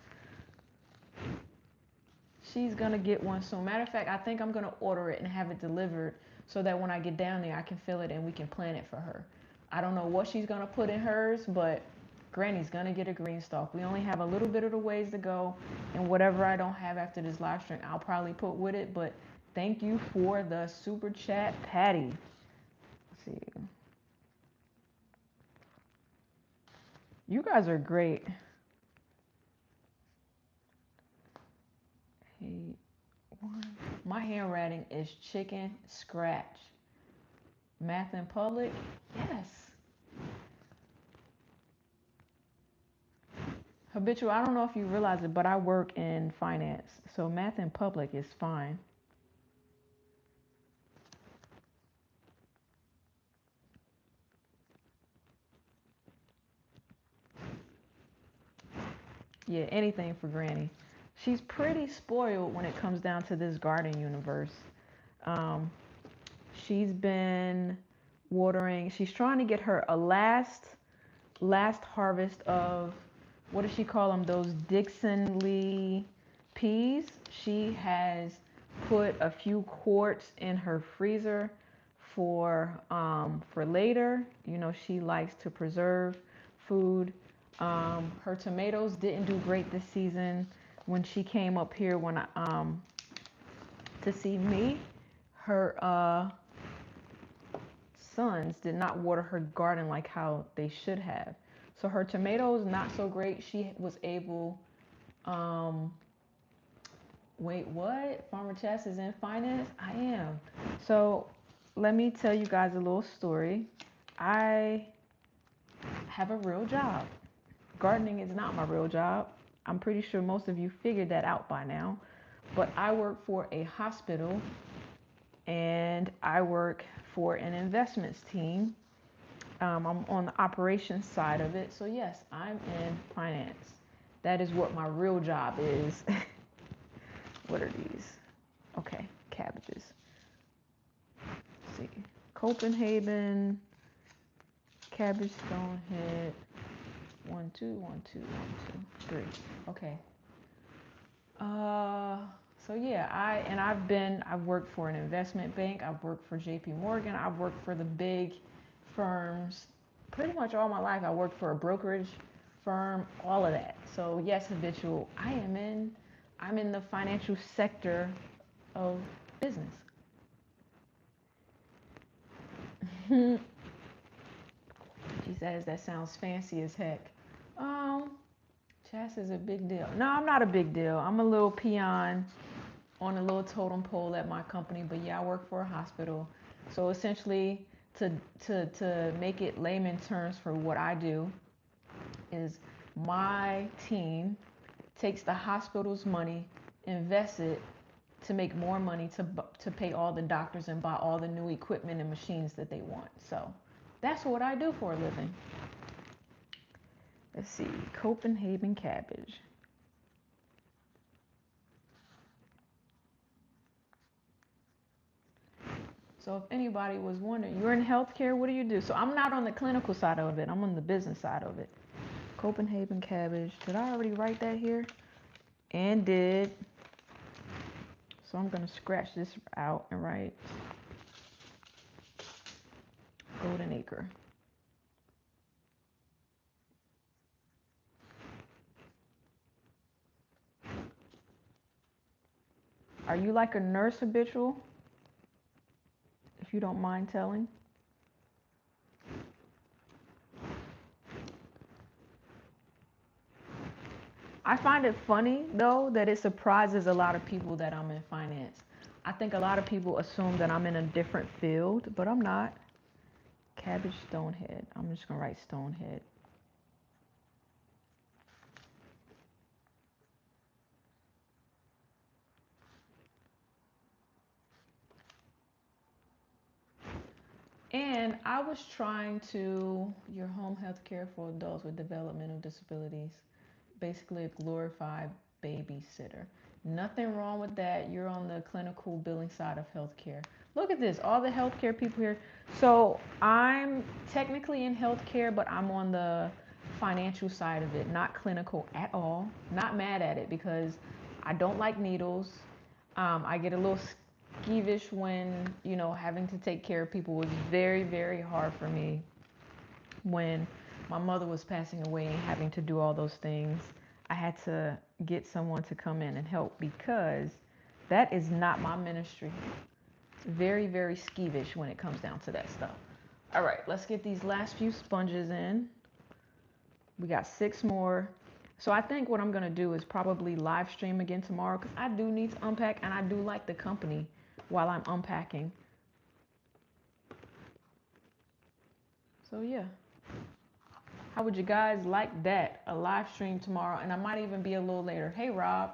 She's gonna get one soon. Matter of fact, I think I'm gonna order it and have it delivered so that when I get down there, I can fill it and we can plant it for her. I don't know what she's gonna put in hers, but Granny's gonna get a green stalk. We only have a little bit of the ways to go, and whatever I don't have after this live stream, I'll probably put with it. But thank you for the super chat, Patty. Let's see. You guys are great. Hey, one. My handwriting is chicken scratch. Math in public? Yes. Habitual, I don't know if you realize it, but I work in finance. So math in public is fine. Yeah, anything for Granny. She's pretty spoiled when it comes down to this garden universe. Um, she's been watering. She's trying to get her a last harvest of, what does she call them? Those Dixon Lee peas. She has put a few quarts in her freezer for later. You know, she likes to preserve food. Her tomatoes didn't do great this season. When she came up here to see me, her sons did not water her garden like how they should have. So her tomatoes not so great. She was able, wait, what? Farmer Chess is in finance? I am. So let me tell you guys a little story. I have a real job. gardening is not my real job. I'm pretty sure most of you figured that out by now. But I work for a hospital and I work for an investments team. I'm on the operations side of it. So, yes, I'm in finance. That is what my real job is. What are these? Okay, cabbages. Let's see. Copenhagen, cabbage stonehead. 1, 2, 1, 2, 1, 2, 3. Okay. So yeah, I've worked for an investment bank. I've worked for JP Morgan. I've worked for the big firms pretty much all my life. I worked for a brokerage firm, all of that. So yes, habitual. I'm in the financial sector of business. She says that sounds fancy as heck. Um, Chess is a big deal. No, I'm not a big deal. I'm a little peon on a little totem pole at my company, but yeah, I work for a hospital. So essentially, to make it layman terms for what I do is my team takes the hospital's money, invests it to make more money to pay all the doctors and buy all the new equipment and machines that they want. So that's what I do for a living. Let's see, Copenhagen cabbage. So if anybody was wondering, you're in healthcare, what do you do? So I'm not on the clinical side of it, I'm on the business side of it. Copenhagen cabbage. Did I already write that here? And did. So I'm going to scratch this out and write Golden Acre. Are you like a nurse habitual? If you don't mind telling. I find it funny, though, that it surprises a lot of people that I'm in finance. I think a lot of people assume that I'm in a different field, but I'm not. Cabbage stonehead. I'm just going to write stonehead. And I was trying to, your home health care for adults with developmental disabilities, basically a glorified babysitter. Nothing wrong with that. You're on the clinical billing side of healthcare. Look at this, all the healthcare people here. So I'm technically in healthcare, but I'm on the financial side of it, not clinical at all. Not mad at it because I don't like needles. I get a little skeevish when, having to take care of people was very, very hard for me when my mother was passing away and having to do all those things. I had to get someone to come in and help because that is not my ministry. Very, very skeevish when it comes down to that stuff. All right, let's get these last few sponges in. We got 6 more. So I think what I'm going to do is probably live stream again tomorrow because I do need to unpack and I do like the company while I'm unpacking. So yeah. How would you guys like that? A live stream tomorrow, and I might even be a little later. Hey Rob.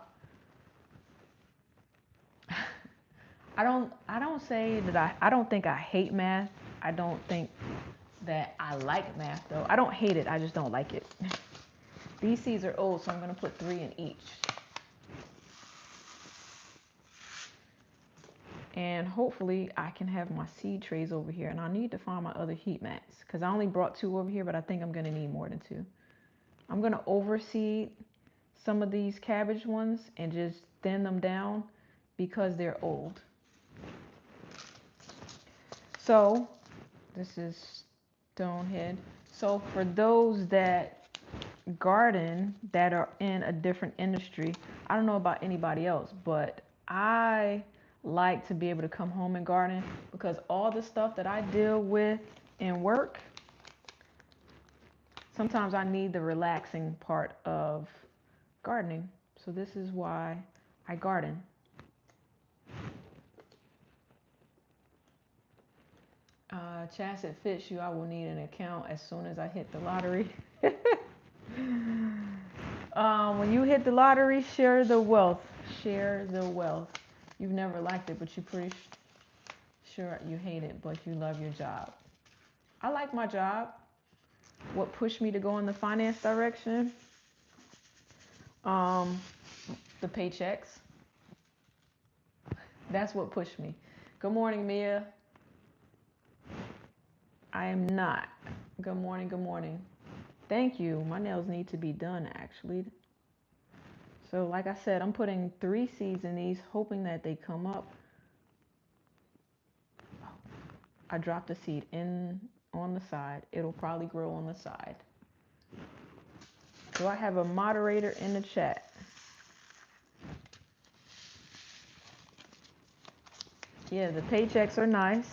I don't say that I don't think I hate math. I don't think that I like math though. I don't hate it, I just don't like it. These seeds are old, so I'm gonna put 3 in each. And hopefully I can have my seed trays over here. And I need to find my other heat mats because I only brought 2 over here, but I think I'm going to need more than 2. I'm going to overseed some of these cabbage ones and just thin them down because they're old. So this is stonehead. So for those that garden that are in a different industry, I don't know about anybody else, but I like to be able to come home and garden because all the stuff that I deal with in work, sometimes I need the relaxing part of gardening. So this is why I garden. Chas, it fits you. I will need an account as soon as I hit the lottery. When you hit the lottery, share the wealth. Share the wealth. You've never liked it, but you're pretty sure you hate it, but you love your job. I like my job. What pushed me to go in the finance direction? Um, the paychecks. That's what pushed me. Good morning, Mia. I am not. Good morning, good morning. Thank you. My nails need to be done, actually. So like I said, I'm putting 3 seeds in these, hoping that they come up. I dropped a seed in on the side. It'll probably grow on the side. Do I have a moderator in the chat? Yeah, the paychecks are nice.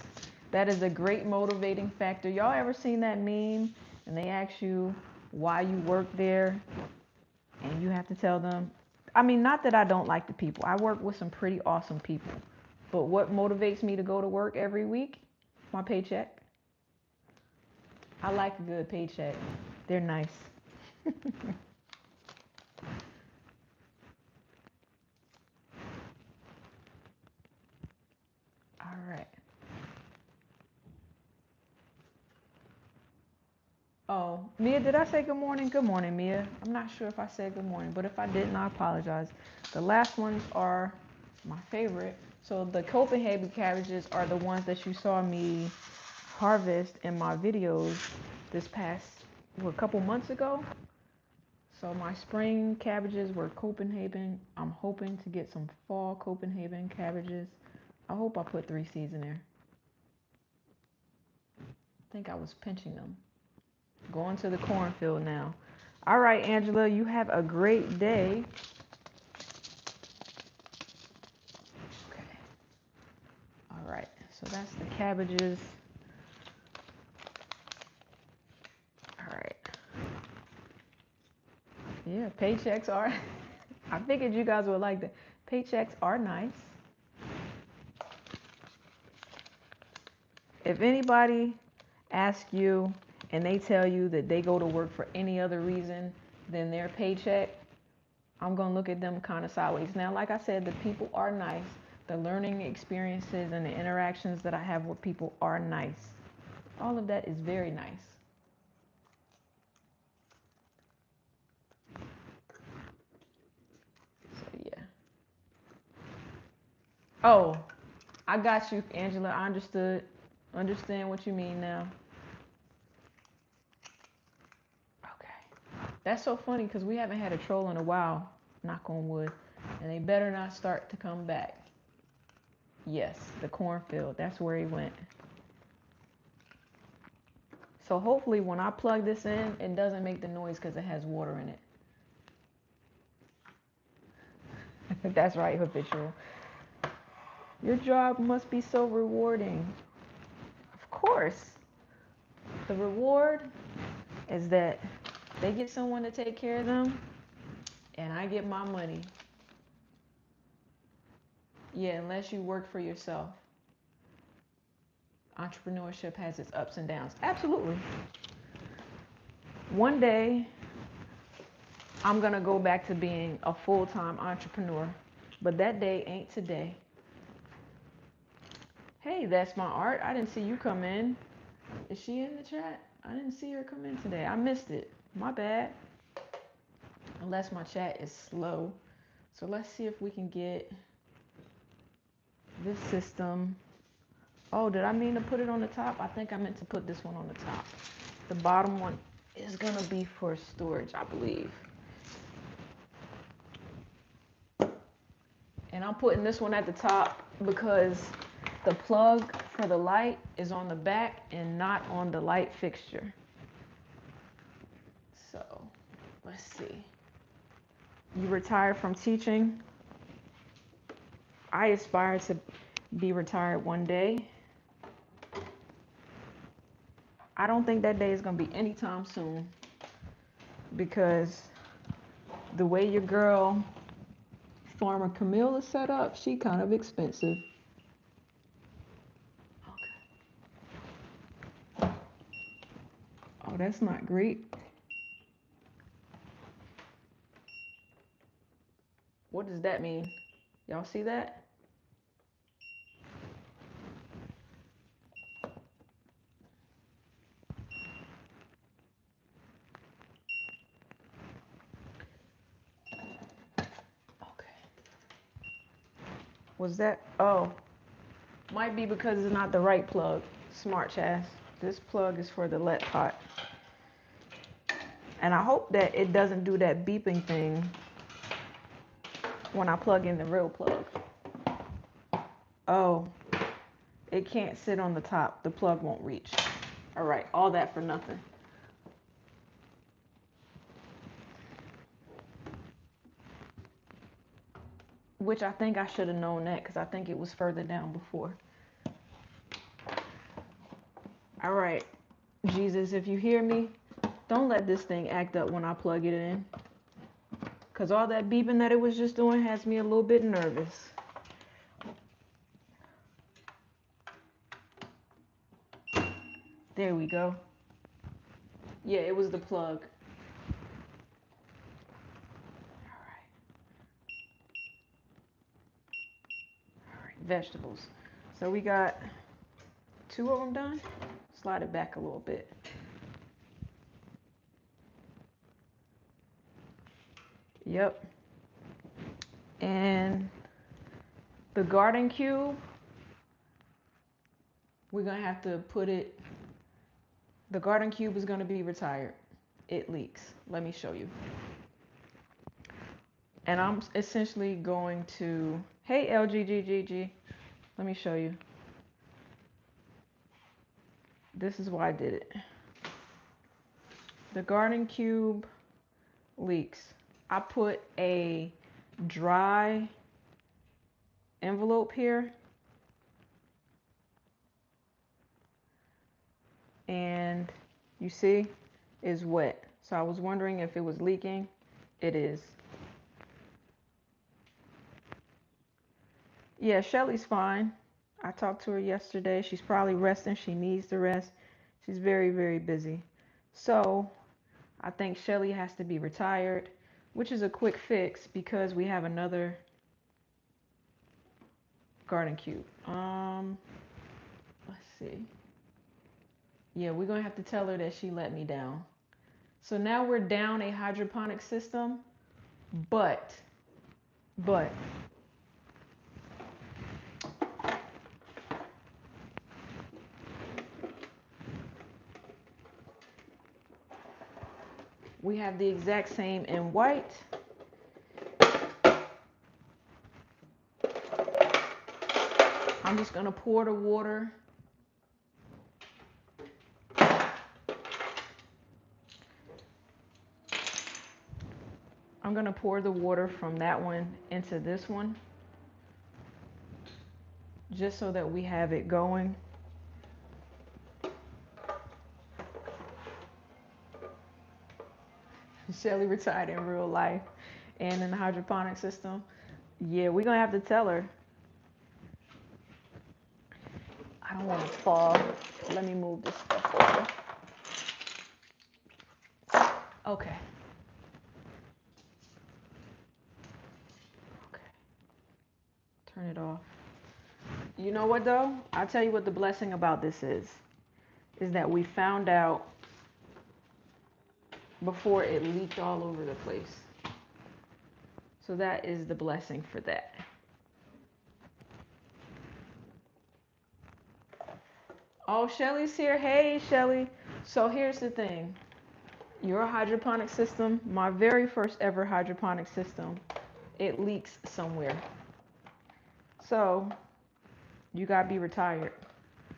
That is a great motivating factor. Y'all ever seen that meme and they ask you why you work there and you have to tell them, I mean, not that I don't like the people. I work with some pretty awesome people. But what motivates me to go to work every week? My paycheck. I like a good paycheck. They're nice. All right. Oh, Mia, did I say good morning? Good morning, Mia. I'm not sure if I said good morning, but if I didn't, I apologize. The last ones are my favorite. So the Copenhagen cabbages are the ones that you saw me harvest in my videos this past, a couple months ago. So my spring cabbages were Copenhagen. I'm hoping to get some fall Copenhagen cabbages. I hope I put 3 seeds in there. I think I was pinching them. Going to the cornfield now. All right, Angela, you have a great day. Okay. All right, so that's the cabbages. All right. Yeah, paychecks are, I figured you guys would like that. Paychecks are nice. If anybody asks you and they tell you that they go to work for any other reason than their paycheck, I'm going to look at them kind of sideways. Now, like I said, the people are nice. The learning experiences and the interactions that I have with people are nice. All of that is very nice. So, yeah. Oh, I got you, Angela. I understand what you mean now. Okay. That's so funny because we haven't had a troll in a while, knock on wood. And they better not start to come back. Yes, the cornfield. That's where he went. So hopefully when I plug this in, it doesn't make the noise because it has water in it. That's right, habitual. Your job must be so rewarding. Of course. The reward is that they get someone to take care of them and I get my money. Yeah, unless you work for yourself. Entrepreneurship has its ups and downs. Absolutely. One day, I'm going to go back to being a full-time entrepreneur. But that day ain't today. Hey, that's my art. I didn't see you come in. Is she in the chat? I didn't see her come in today. I missed it. My bad. Unless my chat is slow. So let's see if we can get this system. Oh, did I mean to put it on the top? I think I meant to put this one on the top. The bottom one is going to be for storage, I believe. And I'm putting this one at the top because the plug for the light is on the back and not on the light fixture. So, let's see. You retired from teaching? I aspire to be retired one day. I don't think that day is going to be anytime soon because the way your girl, Farmer Camille, is set up, she kind of expensive. Okay. Oh, that's not great. does that mean? Y'all see that? Okay. Was that? Oh, might be because it's not the right plug. Smart Chaz. This plug is for the let pot. And I hope that it doesn't do that beeping thing when I plug in the real plug. Oh, it can't sit on the top. The plug won't reach. All right, all that for nothing. Which I think I should have known that because I think it was further down before. All right, Jesus, if you hear me, don't let this thing act up when I plug it in. Because all that beeping that it was just doing has me a little bit nervous. There we go. Yeah, it was the plug. All right, vegetables. So we got 2 of them done. Slide it back a little bit. Yep. And the garden cube, we're going to have to put it, the garden cube is going to be retired. It leaks. Let me show you. And I'm essentially going to, hey LGGGG, let me show you. This is why I did it. The garden cube leaks. I put a dry envelope here. And you see, it's wet. So I was wondering if it was leaking. It is. Yeah, Shelly's fine. I talked to her yesterday. She's probably resting. She needs to rest. She's very, very busy. So I think Shelly has to be retired, which is a quick fix because we have another garden cube. Let's see. Yeah, we're gonna have to tell her that she let me down. So now we're down a hydroponic system, but we have the exact same in white. I'm just gonna pour the water. I'm gonna pour the water from that one into this one, just so that we have it going. Shelly retired in real life and in the hydroponic system. Yeah, we're gonna have to tell her. I don't want to fall. Let me move this stuff over. Okay. Okay. Turn it off. You know what though? I'll tell you what the blessing about this is that we found out before it leaked all over the place. So that is the blessing for that. Oh, Shelly's here. Hey, Shelly. So here's the thing. Your hydroponic system, my very first ever hydroponic system, it leaks somewhere. So you gotta be retired.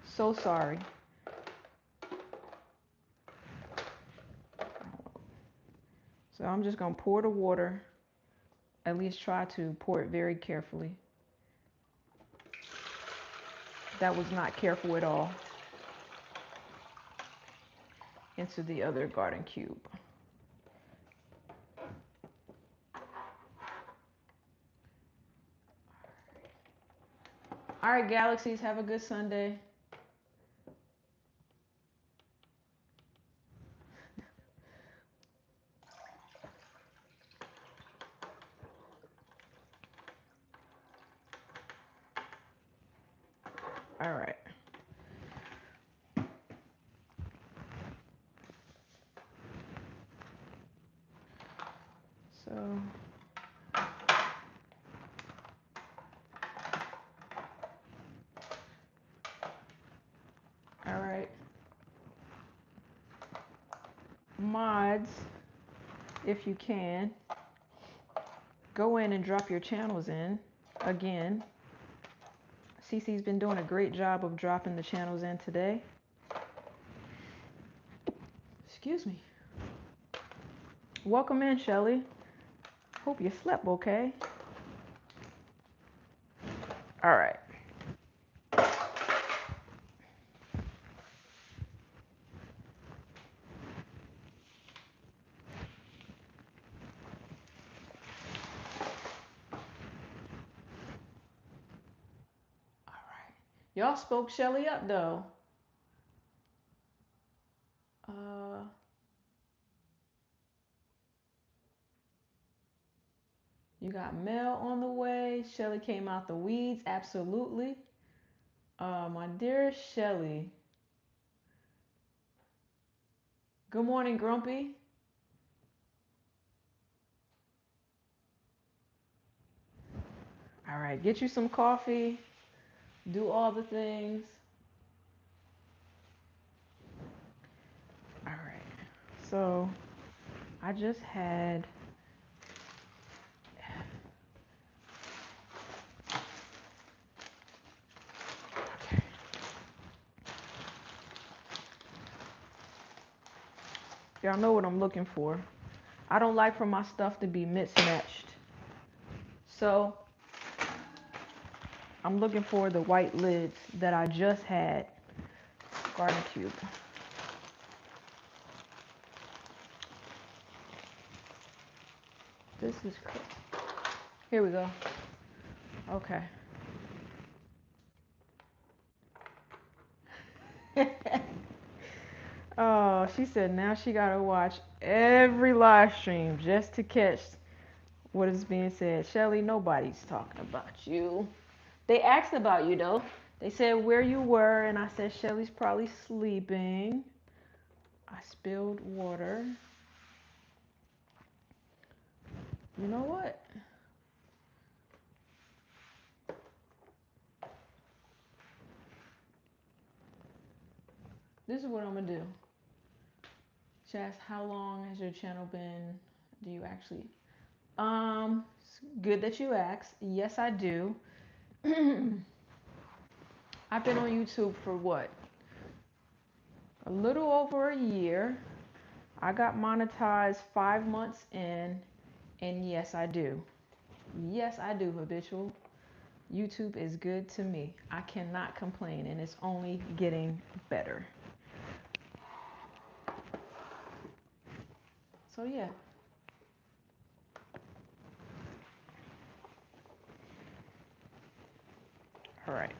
So sorry. So I'm just gonna pour the water, at least try to pour it very carefully. That was not careful at all. Into the other garden cube. All right, galaxies, have a good Sunday. All right. So all right. Mods, if you can, go in and drop your channels in. Again, Cece's been doing a great job of dropping the channels in today. Excuse me. Welcome in, Shelly. Hope you slept okay. All right. Y'all spoke Shelly up though. You got Mel on the way. Shelly came out the weeds. Absolutely. My dear Shelly. Good morning, Grumpy. All right, get you some coffee. Do all the things. All right. So I just had y'all know what I'm looking for. I don't like for my stuff to be mismatched. So I'm looking for the white lids that I just had. Garden Cube. This is crazy. Here we go. Okay. Oh, she said now she gotta watch every live stream just to catch what is being said. Shelly, nobody's talking about you. They asked about you though. They said where you were, and I said Shelly's probably sleeping. I spilled water. You know what? This is what I'm gonna do. She asked, how long has your channel been? Do you actually? It's good that you asked. Yes, I do. I've been on YouTube for what? A little over a year. I got monetized 5 months in, and yes, I do. Yes, I do, habitual. YouTube is good to me. I cannot complain, and it's only getting better. So yeah. All right.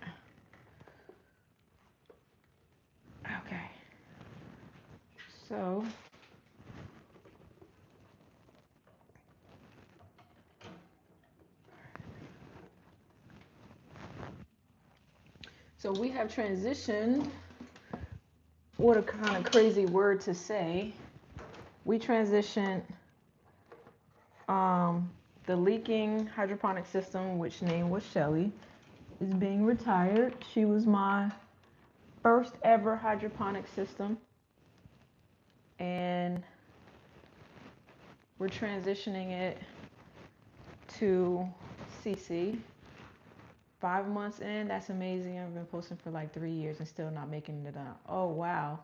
Okay. So we have transitioned. What a kind of crazy word to say. We transitioned the leaking hydroponic system, which name was Shelly, is being retired. She was my first ever hydroponic system. And we're transitioning it to CC. 5 months in, that's amazing. I've been posting for like 3 years and still not making it out. Oh, wow.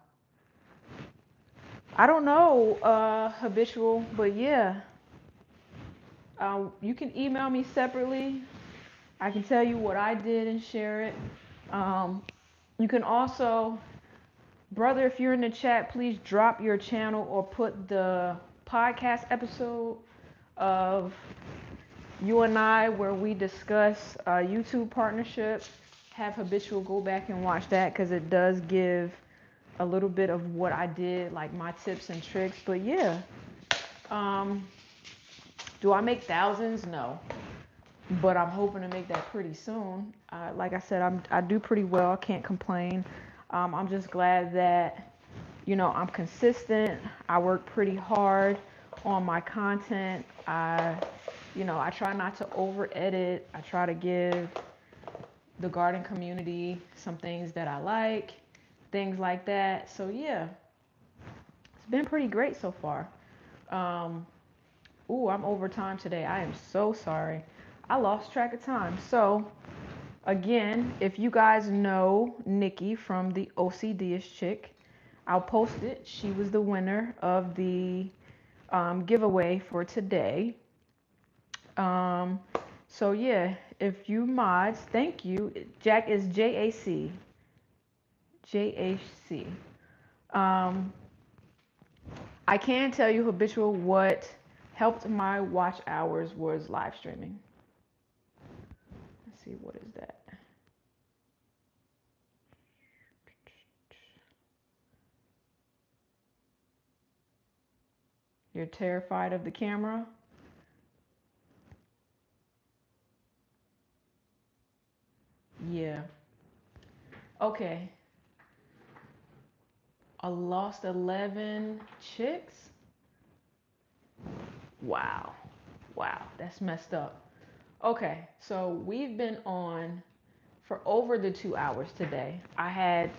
I don't know, habitual, but yeah. You can email me separately. I can tell you what I did and share it. You can also, brother, if you're in the chat, please drop your channel or put the podcast episode of you and I where we discuss YouTube partnership. Have habitual go back and watch that because it does give a little bit of what I did, like my tips and tricks. But yeah, do I make thousands? No. but I'm hoping to make that pretty soon. Like I said, I do pretty well. I can't complain. I'm just glad that, I'm consistent. I work pretty hard on my content. I try not to over edit. I try to give the garden community some things that I like, things like that. So yeah, it's been pretty great so far. Um, I'm over time today. I am so sorry. I lost track of time. So again, if you guys know Nikki from the OCD-ish chick, I'll post it. She was the winner of the giveaway for today. Um, so yeah, if you mods, thank you. Jack is JAC. JAC. Um, I can tell you, Habitual, what helped my watch hours was live streaming. Let's see, what is that? You're terrified of the camera? Yeah. Okay. I lost 11 chicks? Wow. Wow, that's messed up. Okay, so we've been on for over the 2 hours today. I had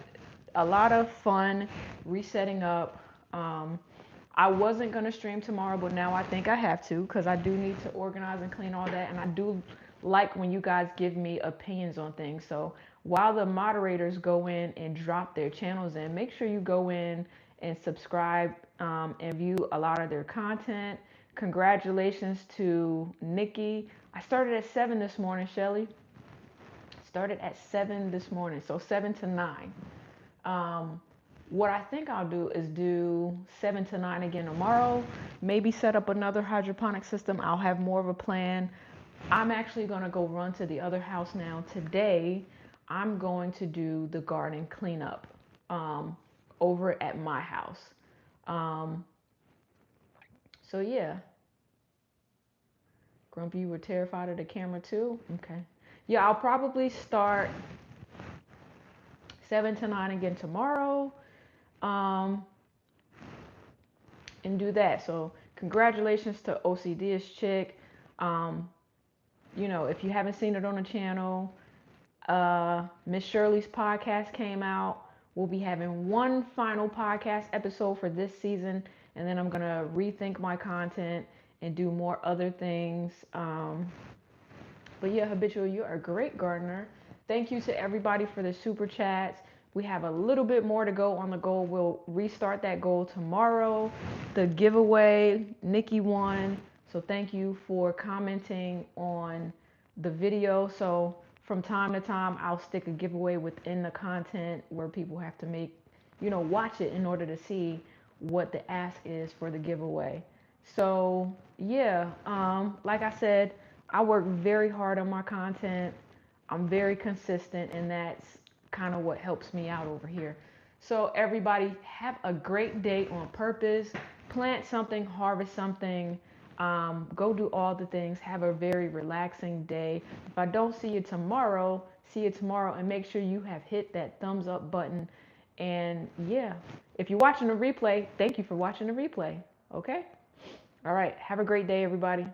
a lot of fun resetting up. I wasn't going to stream tomorrow, but now I think I have to because I do need to organize and clean all that. And I do like when you guys give me opinions on things. So while the moderators go in and drop their channels in, make sure you go in and subscribe and view a lot of their content. Congratulations to Nikki. I started at 7 this morning, Shelly. Started at 7 this morning, so 7 to 9. What I think I'll do is do 7 to 9 again tomorrow. Maybe set up another hydroponic system. I'll have more of a plan. I'm actually going to go run to the other house now. Today, I'm going to do the garden cleanup over at my house. Um, so yeah, Grumpy, you were terrified of the camera too? Okay. Yeah, I'll probably start 7 to 9 again tomorrow. And do that. So congratulations to OCDish chick. Um, if you haven't seen it on the channel, Miss Shirley's podcast came out. We'll be having one final podcast episode for this season, and then I'm gonna rethink my content and do more other things. But yeah, Habitual, you're a great gardener. Thank you to everybody for the super chats. We have a little bit more to go on the goal. We'll restart that goal tomorrow. The giveaway, Nikki won. So thank you for commenting on the video. So from time to time, I'll stick a giveaway within the content where people have to watch it in order to see what the ask is for the giveaway. So yeah, like I said, I work very hard on my content. I'm very consistent, and that's kind of what helps me out over here. So everybody have a great day on purpose. Plant something, harvest something, go do all the things. Have a very relaxing day. If I don't see you tomorrow, and make sure you have hit that thumbs up button. And yeah, if you're watching the replay, thank you for watching the replay. Okay? All right. Have a great day, everybody.